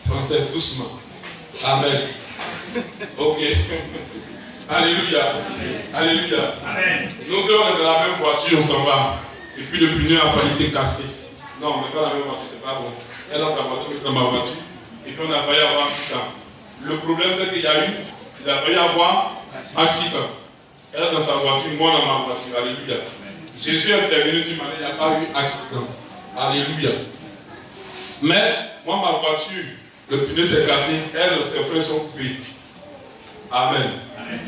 Français, doucement. Amen. Ok. Alléluia. Alléluia. Amen. Nous deux, on est dans la même voiture, on s'en va. Et puis le pneu a failli être cassé. Non, on n'est pas dans la même voiture, c'est pas bon. Elle dans sa voiture, c'est dans ma voiture. Et puis on a failli avoir accident. Le problème, c'est qu'il a failli avoir accident. Elle dans sa voiture, moi dans ma voiture. Alléluia. Jésus est intervenu d'une manière, il n'y a pas eu accident. Alléluia. Mais, moi, ma voiture, le pneu s'est cassé, elle, ses frères sont coupés. Amen. Amen.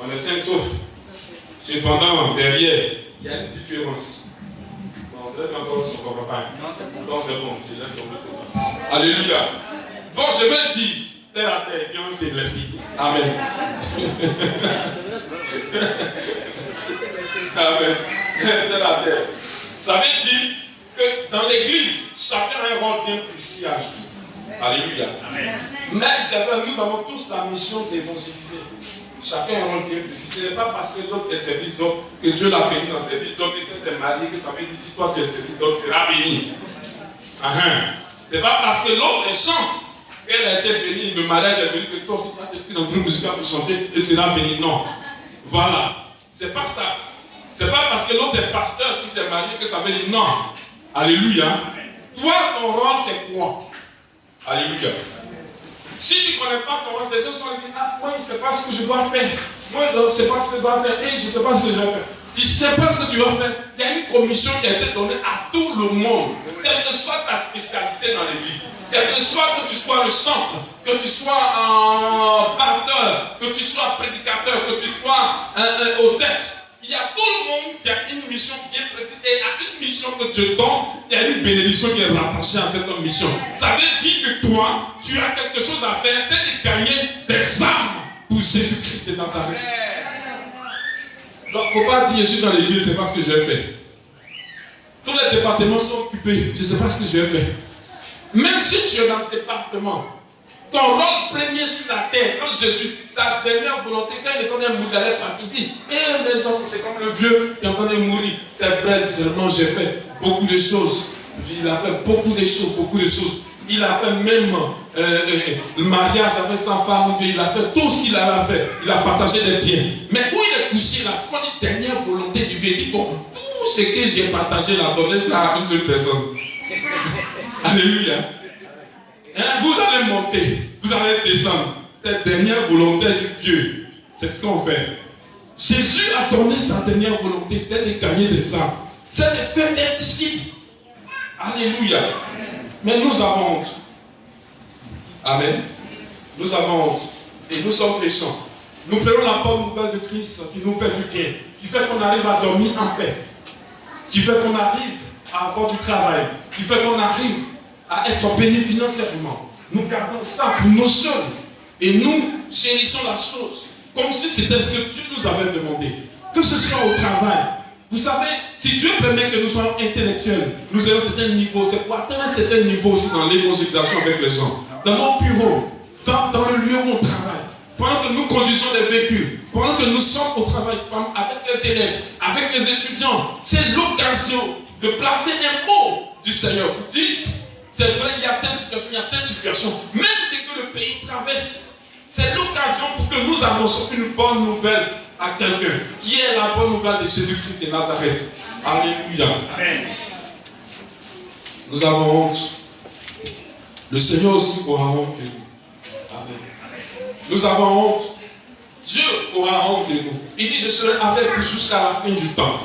On est sains sauf. Cependant, derrière, il y a une différence. Bon, on dirait qu'encore on ne comprend pas. Non, c'est bon. Non, c'est bon. Je laisse tomber, c'est bon. Alléluia. Bon, je vais dire, terre à terre, puis on s'est laissé. Amen. Amen. Terre à terre. Ça veut dire que dans l'église, chacun a un rôle bien précis à jouer. Alléluia. Amen. Mais c'est vrai, nous avons tous la mission d'évangéliser. Chacun a un rôle bien précis. Ce n'est pas parce que l'autre est service d'autre que Dieu l'a béni dans le service d'autre, que c'est marié, que ça veut dire si toi tu es service d'autre, tu seras béni. Ce n'est pas parce que l'autre chante qu'elle a été bénie, le mariage est béni, que toi aussi tu as été dans le groupe musical pour chanter, et sera béni. Non. Voilà. C'est pas ça. C'est pas parce que l'autre est pasteur qui s'est marié que ça veut dire non. Alléluia. Toi, ton rôle, c'est quoi? Alléluia. Si tu ne connais pas ton rôle, les gens sont dire, ah, moi, je ne sais pas ce que je dois faire. Moi, je ne sais pas ce que je dois faire. Et je ne sais pas ce que je dois faire. Tu ne sais pas ce que tu vas faire. Il y a une commission qui a été donnée à tout le monde. Quelle que soit ta spécialité dans l'église. Quel que soit que tu sois le chantre, que tu sois un pasteur, que tu sois prédicateur, que tu sois un hôtesse. Il y a tout le monde qui a une mission bien précise. Et à une mission que Dieu donne, il y a une bénédiction qui est rattachée à cette mission. Ça veut dire que toi, tu as quelque chose à faire, c'est de gagner des âmes pour Jésus-Christ de Nazareth. Donc, il ne faut pas dire je suis dans l'église, c'est pas ce que je vais faire. Tous les départements sont occupés, je ne sais pas ce que je vais faire. Même si tu es dans le département, ton rôle premier sur la terre, quand Jésus, sa dernière volonté, quand il est en mourir, il est parti, il dit, les hommes, c'est comme le vieux qui est en train de mourir. C'est vrai, seulement j'ai fait beaucoup de choses. Il a fait beaucoup de choses, beaucoup de choses. Il a fait même le mariage avec sa femme, il a fait tout ce qu'il avait à faire. Il a partagé des biens. Mais où il est couché, il a pris une dernière volonté du vieux. Il dit, bon, tout ce que j'ai partagé là, donnez ça à une seule personne. Alléluia. Hein? Vous allez monter, vous allez descendre. Cette dernière volonté du Dieu, c'est ce qu'on fait. Jésus a donné sa dernière volonté, c'est de gagner des âmes. C'est de faire des disciples. Alléluia. Mais nous avons honte. Amen. Nous avons honte. Et nous sommes péchants. Nous prenons la bonne nouvelle de Christ qui nous fait du bien, qui fait qu'on arrive à dormir en paix, qui fait qu'on arrive à avoir du travail, qui fait qu'on arrive à être béni financièrement. Nous gardons ça pour nous seuls. Et nous chérissons la chose comme si c'était ce que Dieu nous avait demandé. Que ce soit au travail. Vous savez, si Dieu permet que nous soyons intellectuels, nous ayons un certain niveau, c'est pour atteindre un certain niveau aussi dans l'évangélisation avec les gens. Dans nos bureaux, dans le lieu où on travaille, pendant que nous conduisons les véhicules, pendant que nous sommes au travail avec les élèves, avec les étudiants, c'est l'occasion de placer un mot du Seigneur pour dire, c'est vrai, il y a telle situation, même ce que le pays traverse, c'est l'occasion pour que nous annoncions une bonne nouvelle à quelqu'un, qui est la bonne nouvelle de Jésus-Christ de Nazareth. Alléluia. Amen. Nous avons honte. Le Seigneur aussi aura honte de nous. Amen. Nous avons honte. Dieu aura honte de nous. Il dit, je serai avec vous jusqu'à la fin du temps.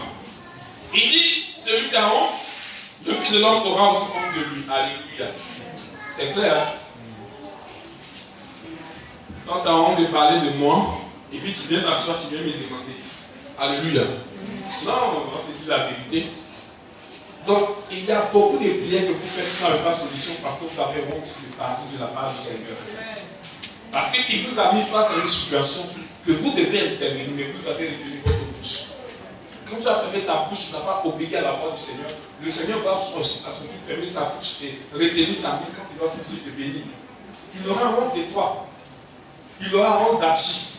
Il dit, celui qui a honte, le Fils de l'homme aura aussi honte de lui. Alléluia. C'est clair. Hein? Quand tu as honte de parler de moi, et puis tu viens t'asseoir, tu viens me demander. Alléluia. Non, c'est dit la vérité. Donc, il y a beaucoup de prières que vous faites qui n'avez pas solution parce que vous avez honte de parler de la part du Seigneur. Parce qu'il vous a mis face à une situation que vous devez intervenir, mais vous avez retenu votre bouche. Quand tu as fermé ta bouche, tu n'as pas obéi à la voix du Seigneur. Le Seigneur va à ce qu'il ferme sa bouche et retenir sa main quand il va s'agir de bénir. Il aura honte de toi. Il aura honte d'agir.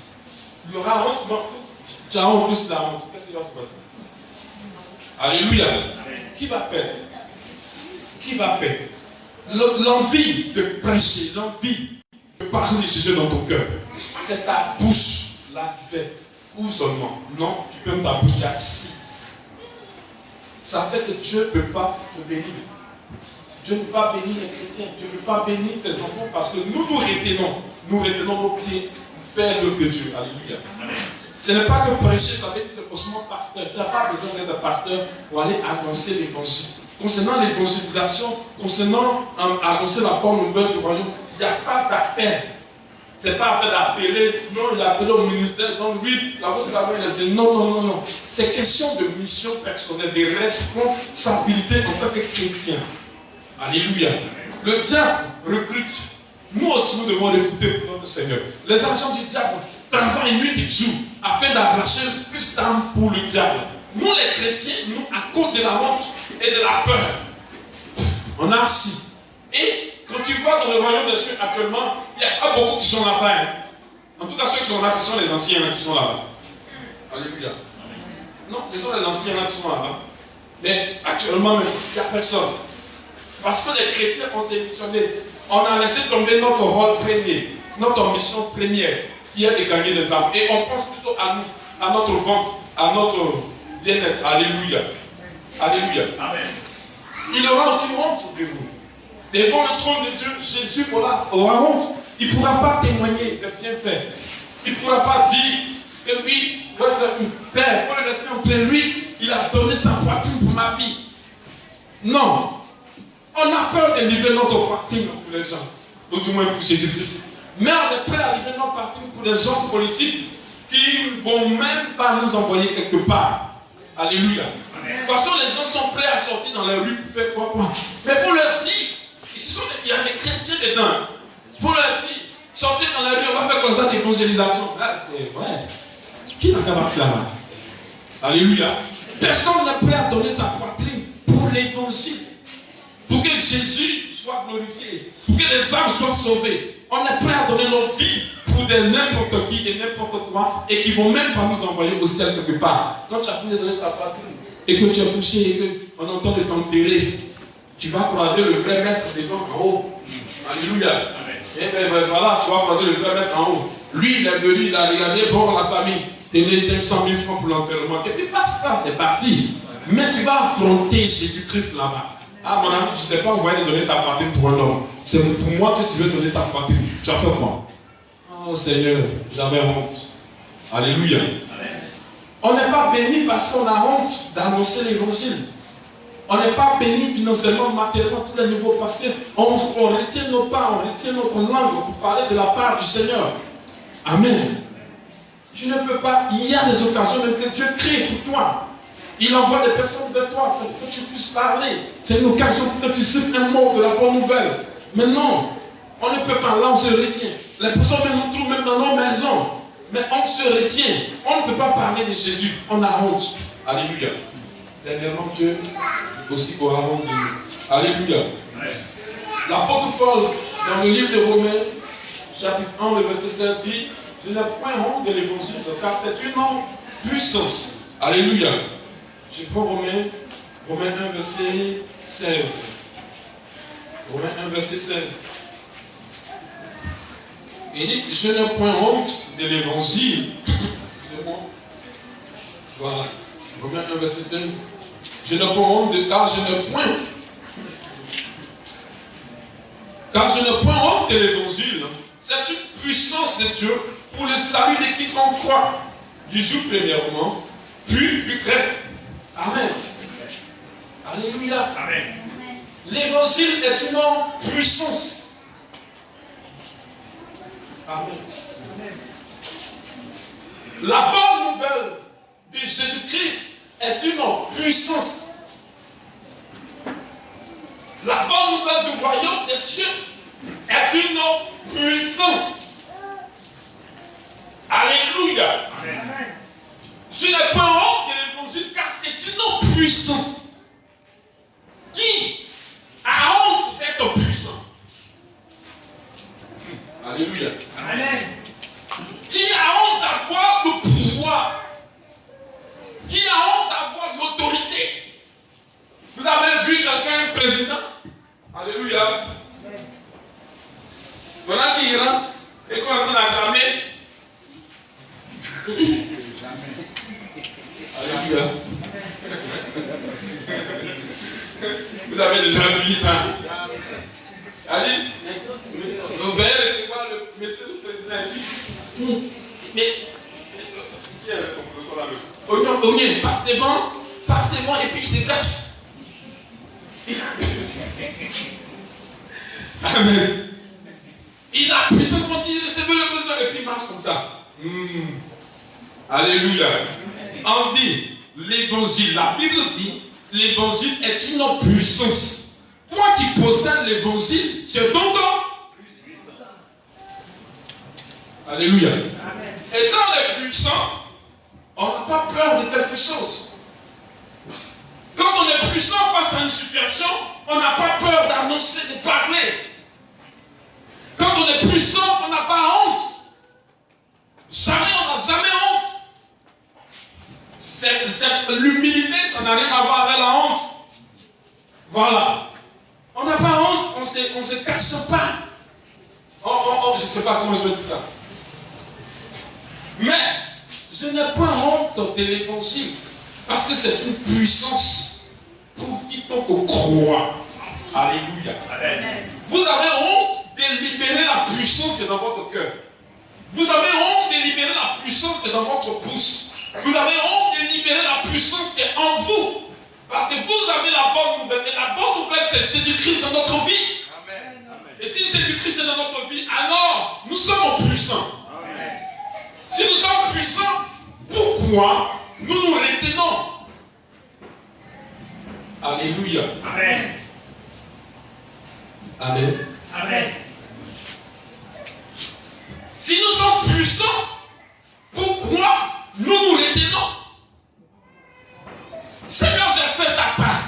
Il aura honte. Non, tu as honte plus la honte. Qu'est-ce qui va se passer? Alléluia. Qui va perdre? Qui va perdre? L'envie de prêcher, l'envie de parler de Jésus dans ton cœur, c'est ta bouche là qui fait. Ou seulement. Non, tu peux ta bouche qui est ici. Ça fait que Dieu ne peut pas te bénir. Dieu ne peut pas bénir les chrétiens. Dieu ne peut pas bénir ses enfants parce que nous retenons nos pieds vers le que Dieu. Alléluia. Ce n'est pas que prêcher, ça veut dire que c'est forcément pasteur. Tu n'as pas besoin d'être pasteur pour aller annoncer l'évangile. Concernant l'évangélisation, concernant annoncer la bonne nouvelle du royaume, il n'y a pas d'appel. Ce n'est pas afin d'appeler, non, il a appelé au ministère, donc lui, la voix de la main, il a dit non. C'est question de mission personnelle, de responsabilité en tant que chrétien. Alléluia. Le diable recrute. Nous aussi, nous devons l'écouter pour notre Seigneur. Les agents du diable travaillent nuit et jour afin d'arracher plus d'âmes pour le diable. Nous, les chrétiens, nous, à cause de la honte et de la peur, on a assis. Et quand tu vois dans le royaume des cieux actuellement, il n'y a pas beaucoup qui sont là-bas. Hein. En tout cas, ceux qui sont là, ce sont les anciens qui sont là-bas. Alléluia. Non, ce sont les anciens qui sont là-bas. Mais actuellement, il n'y a personne. Parce que les chrétiens ont démissionné. On a laissé tomber notre rôle premier, notre mission première, qui est de gagner des âmes. Et on pense plutôt à nous, à notre ventre, à notre bien-être. Alléluia. Alléluia. Amen. Il aura aussi honte de vous. Devant le trône de Dieu, Jésus aura honte. Il ne pourra pas témoigner de bienfaits. Il ne pourra pas dire que oui, Père, il faut le laisser entrer. Lui, il a donné sa poitrine pour ma vie. Non. On a peur de livrer notre poitrine pour les gens. Ou du moins pour Jésus-Christ. Mais on est prêt à livrer notre poitrine pour les hommes politiques qui ne vont même pas nous envoyer quelque part. Alléluia. De toute façon, les gens sont prêts à sortir dans la rue pour faire quoi. Mais il faut leur dire, il y a des chrétiens dedans. Il faut leur dire, sortez dans la rue, on va faire comme ça d'évangélisation. Ouais. Qui n'a qu'à partir là-bas? Alléluia. Personne n'est prêt à donner sa poitrine pour l'évangile. Pour que Jésus soit glorifié. Pour que les âmes soient sauvées. On est prêt à donner nos vies pour n'importe qui et n'importe quoi. Et qui ne vont même pas nous envoyer au ciel quelque part. Quand tu as fini de donner ta poitrine et que tu es couché et qu'on entend de t'enterrer, tu vas croiser le vrai maître devant en haut. Alléluia. Et bien voilà, tu vas croiser le vrai maître en haut. Lui, il est venu, il a regardé, bon, la famille, tenez 500 000 francs pour l'enterrement. Et puis, basta, c'est parti. Mais tu vas affronter Jésus-Christ là-bas. Ah, mon ami, je ne t'ai pas envoyé de donner ta poitrine pour un homme. C'est pour moi que tu veux donner ta poitrine. Tu as fait quoi? Oh Seigneur, j'avais honte. Alléluia. On n'est pas béni parce qu'on a honte d'annoncer l'évangile. On n'est pas béni financièrement, matériellement, tous les niveaux parce qu'on retient nos pas, on retient notre langue pour parler de la part du Seigneur. Amen. Tu ne peux pas, il y a des occasions même que Dieu crée pour toi. Il envoie des personnes vers toi, c'est pour que tu puisses parler. C'est une occasion pour que tu souffles un mot de la bonne nouvelle. Mais non, on ne peut pas, là on se retient. Les personnes nous trouvent même dans nos maisons. Mais on se retient. On ne peut pas parler de Jésus. On a honte. Alléluia. Dernièrement, Dieu aussi aura honte de nous. Alléluia. L'apôtre Paul, dans le livre de Romains, chapitre 1, le verset 7, dit: je n'ai point honte de l'évangile, car c'est une puissance. Alléluia. Je prends Romains 1, verset 16. Romains 1, verset 16. Il dit: je n'ai point honte de l'évangile. Excusez-moi. Voilà. Romains 1, verset 16. Je n'ai pas honte de, car je n'ai point. Car je n'ai point honte de l'évangile. C'est une puissance de Dieu pour le salut de quiconque croit. Du jour premièrement, puis du grec. Amen. Alléluia. Amen. L'évangile est une puissance. Amen. La bonne nouvelle de Jésus-Christ est une puissance. La bonne nouvelle du royaume des cieux est une puissance. Alléluia. Amen. Je n'ai pas honte de l'évangile car c'est une puissance. Qui a honte d'être puissant? Alléluia. Amen. Qui a honte d'avoir le pouvoir? Qui a honte d'avoir l'autorité? Vous avez vu quelqu'un, un président? Alléluia. Voilà qui rentre et qu'on est en train d'acclamer. Alléluia. Vous avez déjà vu ça? Allez, vous voyez, c'est quoi le monsieur le président dit? Mais, qui est son protocole là? Oignon, passe devant et puis il se cache. Amen. Il a pu se continuer, recevoir le président et puis il marche comme ça. Alléluia. On dit l'évangile, la Bible dit l'évangile est une puissance. Toi qui possèdes l'évangile, tu es donc puissant. Alléluia. Amen. Et quand on est puissant, on n'a pas peur de quelque chose. Quand on est puissant face à une situation, on n'a pas peur d'annoncer, de parler. Quand on est puissant, on n'a pas honte. Jamais, on n'a jamais honte. L'humilité, ça n'a rien à voir avec la honte. Voilà. On n'a pas honte, on ne se cache pas. Je ne sais pas comment je vais dire ça. Mais, je n'ai pas honte de l'évangile. Parce que c'est une puissance pour quiconque croit. Alléluia. Amen. Vous avez honte de libérer la puissance qui est dans votre cœur. Vous avez honte de libérer la puissance qui est dans votre bouche. Vous avez honte de libérer la puissance qui est en vous. Parce que vous avez la bonne nouvelle. Et la bonne nouvelle, c'est Jésus-Christ dans notre vie. Amen. Et si Jésus-Christ est dans notre vie, alors nous sommes puissants. Amen. Si nous sommes puissants, pourquoi nous nous retenons? Alléluia. Amen. Amen. Amen. Si nous sommes puissants, pourquoi nous nous retenons? Seigneur, j'ai fait ta part.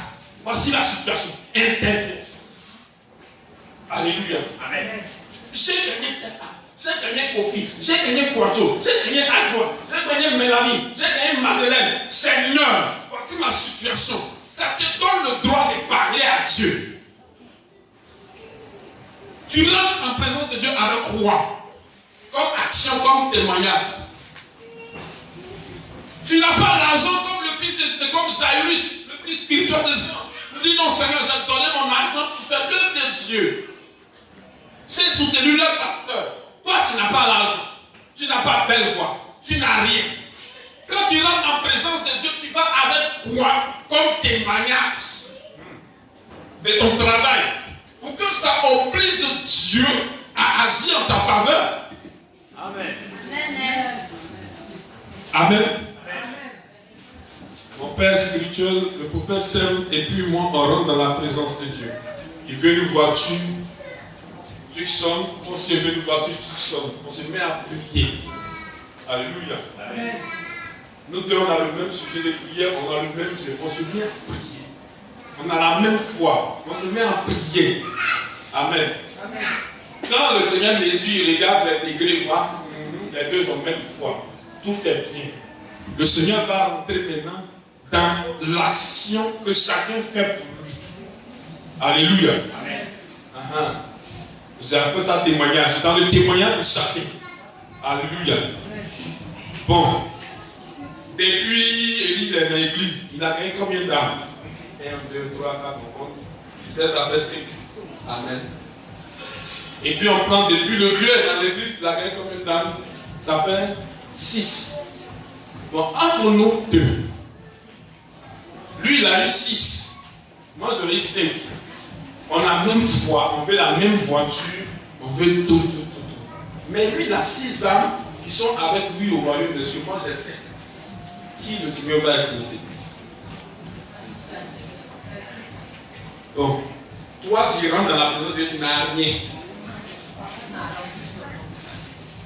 Voici la situation. Interviens. Alléluia. Amen. J'ai gagné ta part. J'ai gagné Kofi. J'ai gagné Kouacho. J'ai gagné Adjoa. J'ai gagné Mélanie. J'ai gagné Madeleine. Seigneur, voici ma situation. Ça te donne le droit de parler à Dieu. Tu rentres en présence de Dieu avec quoi? Comme action, comme témoignage. Tu n'as pas l'argent comme le fils de comme Jairus, le fils spirituel de Jean. Tu dis non Seigneur, j'ai donné mon argent pour faire l'œuvre de Dieu. J'ai soutenu le pasteur. Toi, tu n'as pas l'argent. Tu n'as pas belle voix. Tu n'as rien. Quand tu rentres en présence de Dieu, tu vas avec quoi comme témoignage de ton travail? Pour que ça oblige Dieu à agir en ta faveur. Amen. Amen. Mon Père spirituel, le prophète Sem et puis moi, on rentre dans la présence de Dieu. Il veut une voiture, Dieu sonne, on se veut une voiture, Dieu sonne. On se met à prier. Alléluia. Amen. Nous deux, on a le même sujet de prière, on a le même Dieu. On se met à prier. On a la même foi. On se met à prier. Amen. Amen. Quand le Seigneur Jésus regarde les degrés, les deux ont même foi. Tout est bien. Le Seigneur va rentrer maintenant dans l'action que chacun fait pour lui. Alléluia. Amen. J'ai appelé ça témoignage. Dans le témoignage de chacun. Alléluia. Bon. Depuis Élie est dans l'église, il a gagné combien d'âmes? 1, 2, 3, 4, on compte. Ça fait 5. Amen. Et puis on prend depuis le vieux dans l'église, il a gagné combien d'âmes? Ça fait 6. Donc entre nous deux, lui il a eu 6. Moi j'aurais eu 5. On a la même foi, on veut la même voiture, on veut tout. Mais lui il a 6 âmes qui sont avec lui au royaume de Dieu. Moi j'ai 5. Qui le Seigneur va exaucer? Donc, toi tu rentres dans la présence de Dieu, tu n'as rien.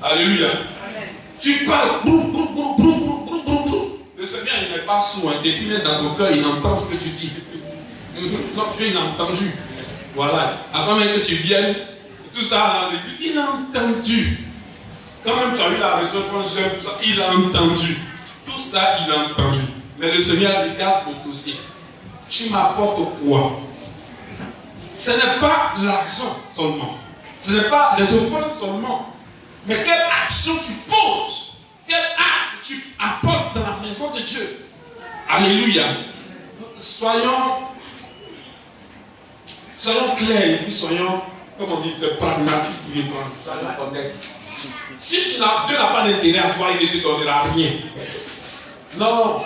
Alléluia. Amen. Tu parles. Le Seigneur, il n'est pas sourd. Depuis même dans ton cœur, il entend ce que tu dis. Non, Dieu, il a entendu. Voilà. Avant même que tu viennes, tout ça, là, il a entendu. Quand même, tu as eu la raison quand j'aime tout ça, il a entendu. Tout ça, il a entendu. Mais le Seigneur regarde le dossier. Tu m'apportes quoi? Ce n'est pas l'argent seulement. Ce n'est pas les offrandes seulement. Mais quelle action tu poses? Quel acte tu apportes dans la maison de Dieu? Alléluia. Soyons clairs et puis soyons, comme on dit, pragmatiques. Soyons honnêtes. Si Dieu n'a pas d'intérêt à toi, il ne te donnera rien. Non.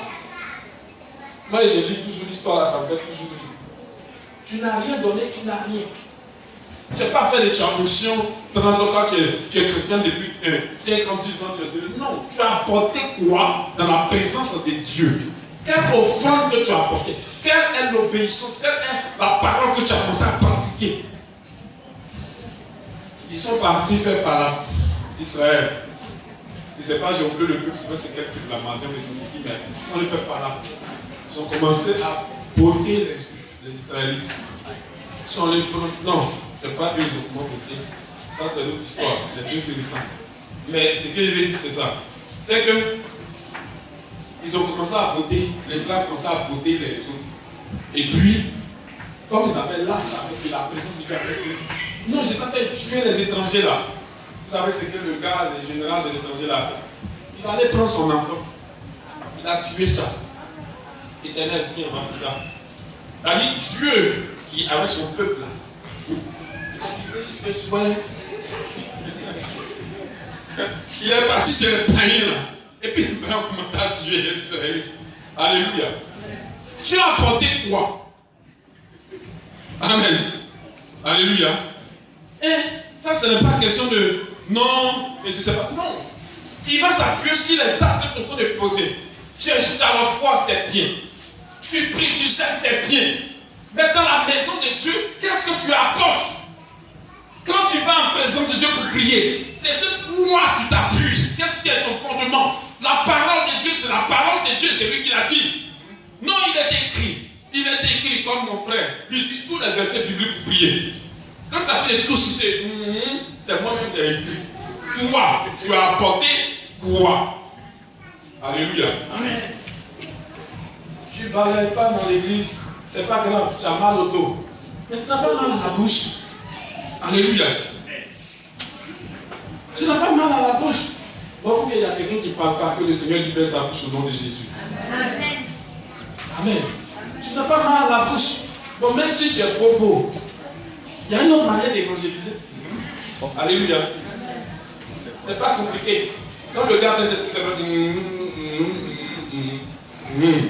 Moi, je lis toujours l'histoire, ça me fait toujours rire. Tu n'as rien donné, tu n'as rien. Tu n'as pas fait de traduction quand tu es chrétien depuis 50, 10 ans. Non, tu as apporté quoi dans la présence de Dieu? Quelle offrande que tu as apportée? Quelle est l'obéissance? Quelle est la parole que tu as commencé à pratiquer? Ils sont partis faire par Israël. Je ne sais pas, j'ai oublié le peuple, c'est quel truc la matin, mais c'est qui, mais on le fait par là. Ils ont commencé à botter les Israélites. Ils sont allés prendre. Non, c'est pas eux, ils ont voté. Ça, c'est l'autre histoire. C'est Dieu, c'est le sang. Mais ce que je veux dire, c'est ça. C'est que ils ont commencé à voter, les Israéliens ont commencé à voter les autres. Et puis, comme ils avaient l'âge avec la présence du Dieu avec eux, non, j'ai tenté de tuer les étrangers là. Vous savez ce que le gars, le général des étrangers là a fait? Il allait prendre son enfant. Il a tué ça. Éternel, tiens, on va faire ça. C'est-à-dire Dieu qui avait son peuple là. Il est parti chez les païens là. Et puis, on commence à tuer les Israélites. Alléluia. Tu as apporté quoi? Amen. Alléluia. Et ça, ce n'est pas question de non, et je ne sais pas. Non. Il va s'appuyer sur les actes que tu es en train de poser. Tu as la foi, c'est bien. Tu pries, tu jeûnes, c'est bien. Mais dans la maison de Dieu, qu'est-ce que tu apportes? Quand tu vas en présence de Dieu pour prier, c'est ce quoi tu t'appuies. Qu'est-ce qui est ton fondement? La parole de Dieu, c'est la parole de Dieu, c'est lui qui l'a dit. Non, il est écrit. Il est écrit comme mon frère. Il suit tous les versets bibliques pour prier. Quand tu as fait les tous cités, c'est moi-même qui ai écrit. Toi, tu as apporté quoi? Alléluia. Amen. Tu ne balayes pas dans l'église, c'est pas grave, tu as mal au dos. Mais tu n'as pas mal à la bouche. Alléluia. Tu n'as pas mal à la bouche. Bon, il y a quelqu'un qui parle pas, que le Seigneur libère sa bouche au nom de Jésus. Amen. Amen. Tu n'as pas mal à la bouche. Bon, même si tu es trop beau, il y a une autre manière d'évangéliser. Alléluia. C'est pas compliqué. Quand le gars fait c'est pas Amen.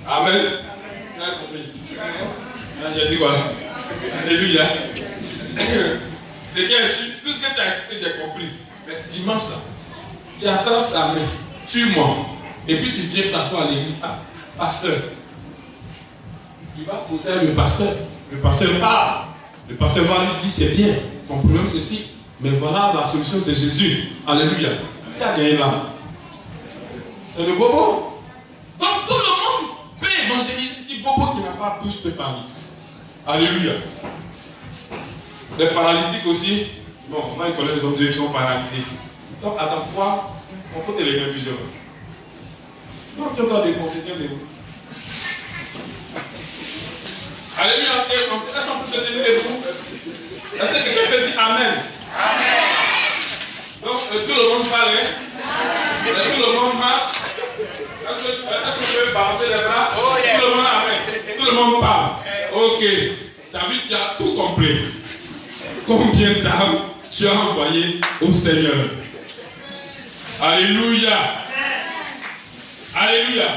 Amen. J'ai dit quoi? Alléluia. C'est bien sûr, tout ce que tu as expliqué, j'ai compris. Mais dimanche là, tu attrapes sa main, suis-moi. Et puis tu viens t'asseoir à l'église. Ah, pasteur. Il va poser le pasteur. Le pasteur parle. Le pasteur va lui dire c'est bien. Ton problème c'est ci. Mais voilà, la solution c'est Jésus. Alléluia. Qui a gagné là? C'est le bobo. Donc tout le monde peut évangéliser si bobo qui n'a pas bouche peut parler. Alléluia. Les paralytiques aussi. Bon, moi je connais les hommes de Dieu qui sont paralysés. Donc attends-toi, on peut te les mettre plusieurs. Donc tu dois déconfiter de vous. Alléluia. Est-ce qu'on peut se tenir debout? Est-ce que quelqu'un peut dire Amen? Amen. Donc tout le monde parle, hein? Et tout le monde marche. Est-ce qu'on peut balancer les bras? Oh, yes. Tout le monde Amen. Tout le monde parle. Ok. Tu as vu, tu as tout compris. Combien d'âmes tu as envoyé au Seigneur? Alléluia. Alléluia.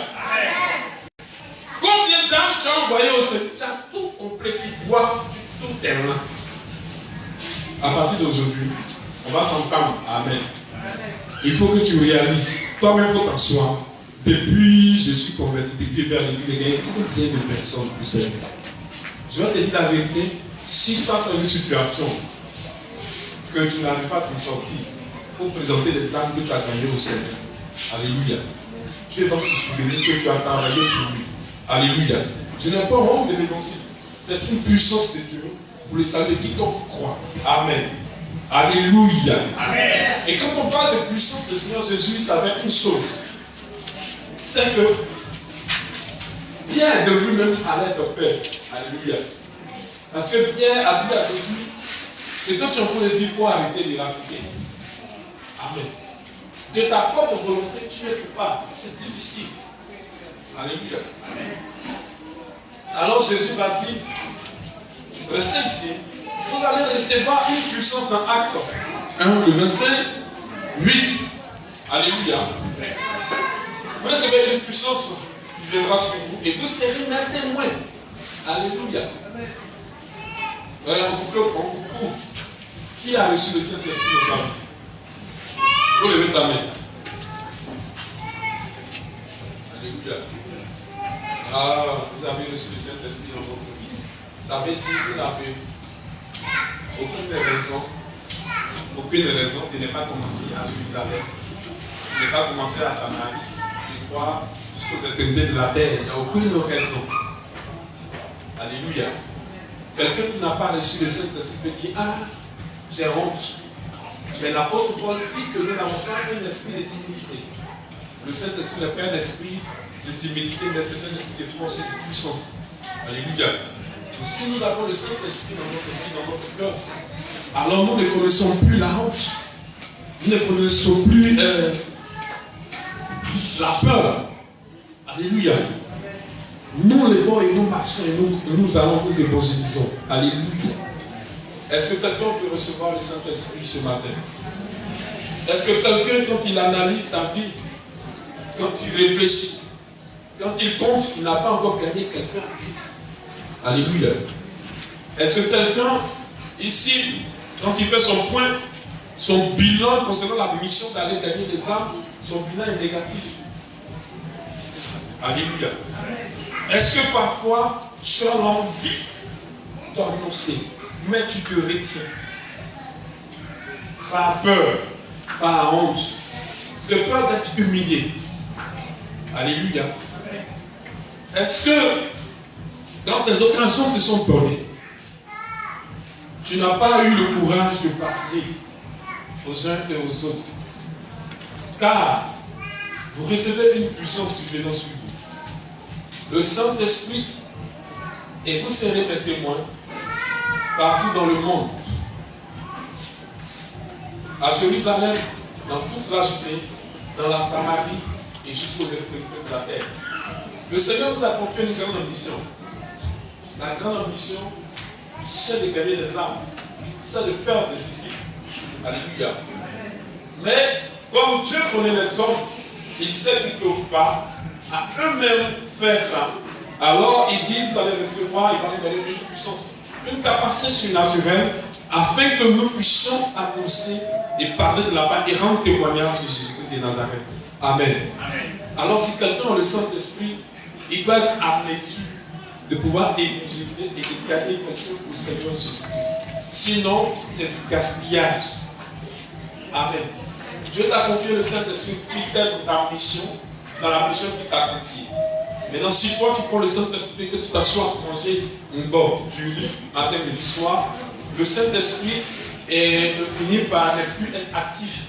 Combien d'âmes tu as envoyé au Seigneur? Tu as tout compris, tu vois, tout est là. À partir d'aujourd'hui, on va s'entendre. Amen. Il faut que tu réalises, toi-même, il faut t'asseoir. Depuis, je suis converti, depuis vers l'église, j'ai gagné combien de personnes pour Seigneur? Je vais te dire la vérité, si face à une situation que tu n'arrives pas à t'en sortir, il faut présenter les âmes que tu as gagnées au Seigneur. Alléluia. Dieu va se souvenir que tu as travaillé pour lui. Alléluia. Je n'ai pas honte de l'évangile. C'est une puissance de Dieu pour le salut de quiconque croit. Amen. Alléluia. Amen. Et quand on parle de puissance du Seigneur Jésus, ça veut dire une chose. C'est que Pierre de lui-même allait te faire. Alléluia. Parce que Pierre a dit à Jésus, c'est que tu es en train de dire pour arrêter de l'appliquer. Amen. De ta propre volonté, tu ne peux pas. C'est difficile. Alléluia. Amen. Alors Jésus va dire, restez ici. Vous allez recevoir une puissance dans Acte 1, le verset 8. Alléluia. Vous recevez une puissance qui viendra sur vous et vous serez mes témoins. Alléluia. Qui a reçu le Saint-Esprit de sa vie? Vous levez ta main. Alléluia. Ah, vous avez reçu le Saint-Esprit dans votre vie. Ça veut dire que vous n'avez aucune raison de ne pas commencer à Jérusalem, de ne pas commencer à Samarie, je crois, jusqu'aux extrémités de la terre. Il n'y a aucune raison. Alléluia. Quelqu'un qui n'a pas reçu le Saint-Esprit peut dire, ah, j'ai honte. Mais l'apôtre Paul dit que nous n'avons pas un esprit de timidité. Le Saint-Esprit n'est pas un esprit de timidité, mais c'est un esprit de force et de puissance. Alléluia. Donc, si nous avons le Saint-Esprit dans notre vie, dans notre cœur, alors nous ne connaissons plus la honte. Nous ne connaissons plus la peur. Alléluia. Nous levons et nous marchons et nous allons, nous évangélisons. Alléluia. Est-ce que quelqu'un peut recevoir le Saint-Esprit ce matin? Est-ce que quelqu'un, quand il analyse sa vie, quand il réfléchit, quand il compte, il n'a pas encore gagné quelqu'un à Christ? Alléluia. Est-ce que quelqu'un, ici, quand il fait son point, son bilan concernant la mission d'aller gagner les âmes, son bilan est négatif? Alléluia. Est-ce que parfois, tu as l'envie d'annoncer, mais tu te retiens? Par peur, par honte, de peur d'être humilié. Alléluia. Est-ce que, quand des occasions te sont données, tu n'as pas eu le courage de parler aux uns et aux autres? Car vous recevez une puissance venant sur vous. Le Saint-Esprit, et vous serez des témoins partout dans le monde. À Jérusalem, dans toute la Judée, dans la Samarie et jusqu'aux extrémités de la terre. Le Seigneur nous a confié une grande ambition. La grande ambition, c'est de gagner des âmes, c'est de faire des disciples. Alléluia. Mais comme Dieu connaît les hommes, il sait qu'ils ne peuvent pas à eux-mêmes faire ça. Alors il dit, vous allez recevoir, il va nous donner une puissance, une capacité surnaturelle, afin que nous puissions annoncer et parler de la part et rendre témoignage de Jésus-Christ de Nazareth. Amen. Amen. Alors si quelqu'un a le Saint-Esprit, il doit être à mesure de pouvoir évangéliser et de gagner quelque chose au Seigneur Jésus-Christ. Sinon, c'est du gaspillage. Amen. Dieu t'a confié le Saint-Esprit qui t'aide dans ta mission, dans la mission qui t'a confiée. Maintenant, si toi tu prends le Saint-Esprit, que tu t'assois à manger une bord du lit, matin, midi, soir, le Saint-Esprit finit par ne plus être actif.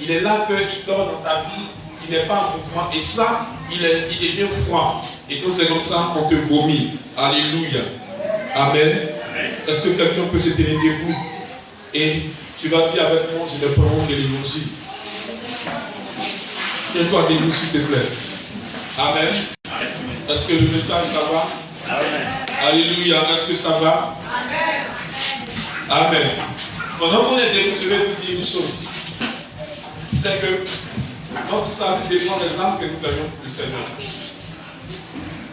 Il est là qu'il dort dans ta vie, il n'est pas en mouvement. Et ça, il est bien froid. Et quand c'est comme ça, on te vomit. Alléluia. Amen. Est-ce que quelqu'un peut se tenir debout? Et tu vas dire avec moi, je ne prends de l'évangile. Tiens-toi debout, s'il te plaît. Amen. Est-ce que le message, ça va? Amen. Alléluia. Est-ce que ça va? Amen. Amen. Pendant qu'on est debout, je vais vous dire une chose. C'est que notre salut dépend des âmes que nous gagnons pour le Seigneur.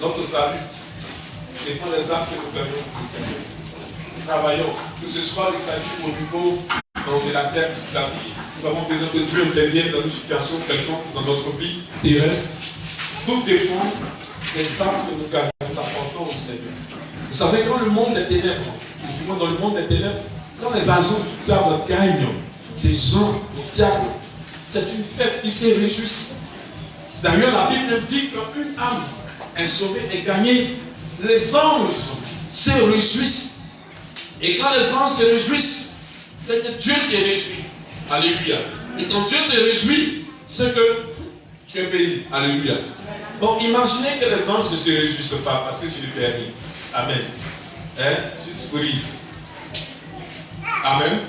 Notre salut dépend des âmes que nous gagnons pour le Seigneur. Nous travaillons, que ce soit le salut au niveau de la terre, de la vie. Nous avons besoin que Dieu intervienne dans une situation quelconque, dans notre vie terrestre. Tout dépend des âmes que nous gagnons, nous apportons au Seigneur. Vous savez, quand le monde est ténèbres, ou du moins dans le monde des ténèbres, quand les agents du diable gagnent des gens au diable, c'est une fête, ils se réjouissent. D'ailleurs, la Bible dit qu'une âme est sauvée et gagnée, les anges se réjouissent. Et quand les anges se réjouissent, c'est que Dieu se réjouit. Alléluia. Et quand Dieu se réjouit, c'est que tu es béni. Alléluia. Donc imaginez que les anges ne se réjouissent pas parce que tu ne fais rien. Amen. Juste pour rire. Amen.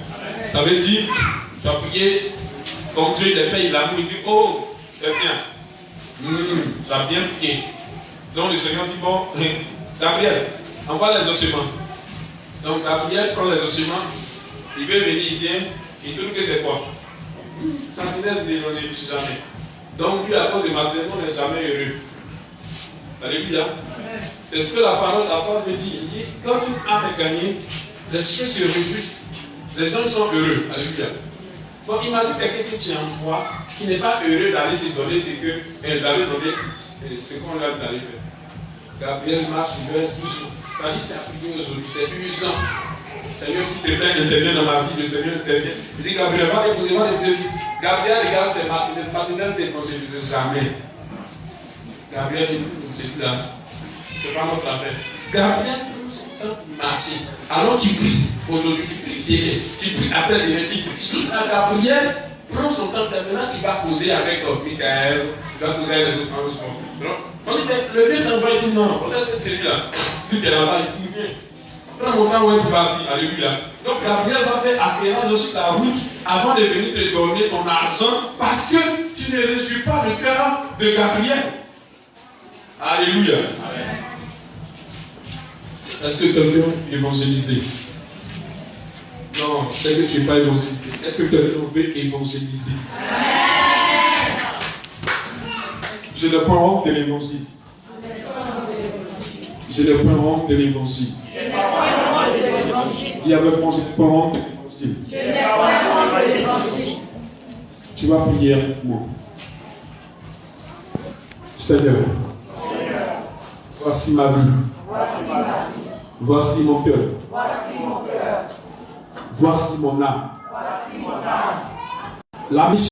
Ça veut dire, tu as prié, comme Dieu les paye l'amour, il dit, oh, c'est bien. Tu as bien prié. Donc le Seigneur dit, bon, Gabriel, envoie les ossements. Donc Gabriel prend les ossements, il veut venir, il vient, il trouve que c'est quoi? Martinez ne l'évangélise jamais. Donc lui, à cause de Martinez, on n'est jamais heureux. Alléluia. C'est ce que la parole, la phrase me dit. Il dit, quand une âme est gagnée, les cieux se réjouissent. Les gens sont heureux. Alléluia. Donc imagine quelqu'un que tu envoies, qui n'est pas heureux d'aller te donner ce que, d'aller donner ce qu'on a d'aller faire. Gabriel marche, il reste doucement. T'as dit, tu as prié aujourd'hui, c'est urgent. Seigneur, s'il te plaît, intervient dans ma vie, le Seigneur intervient. Il dit, Gabriel, va déposer. Gabriel, regarde, c'est Martinez. Martinez n'évangélise jamais. Gabriel, c'est plus là. C'est pas notre affaire. Gabriel prend son temps pour marcher. Alors tu pries. Aujourd'hui, tu pries. Tu pries après demain, tu pries. Jusqu'à Gabriel prend son temps. C'est maintenant qu'il va causer avec Michael. Il va causer avec les autres anges. On dit, le vieux t'envoie, il dit non, on laisse celui-là. Lui qui est là-bas, il dit bien. Prends mon temps où il est parti. Alléluia. Donc Gabriel va faire appairage sur ta route avant de venir te donner ton argent parce que tu ne réjouis pas le cœur de Gabriel. Alléluia. Est-ce que quelqu'un veut évangéliser? Non, c'est que tu n'es pas évangélisé. Est-ce que quelqu'un veut évangéliser? Je ne prends honte de l'évangile. Je ne prends honte de l'évangile. Dis avec moi, je ne prends honte de l'évangile. Tu vas prier avec moi. Seigneur, voici ma vie. Voici mon cœur. Voici mon âme. La mission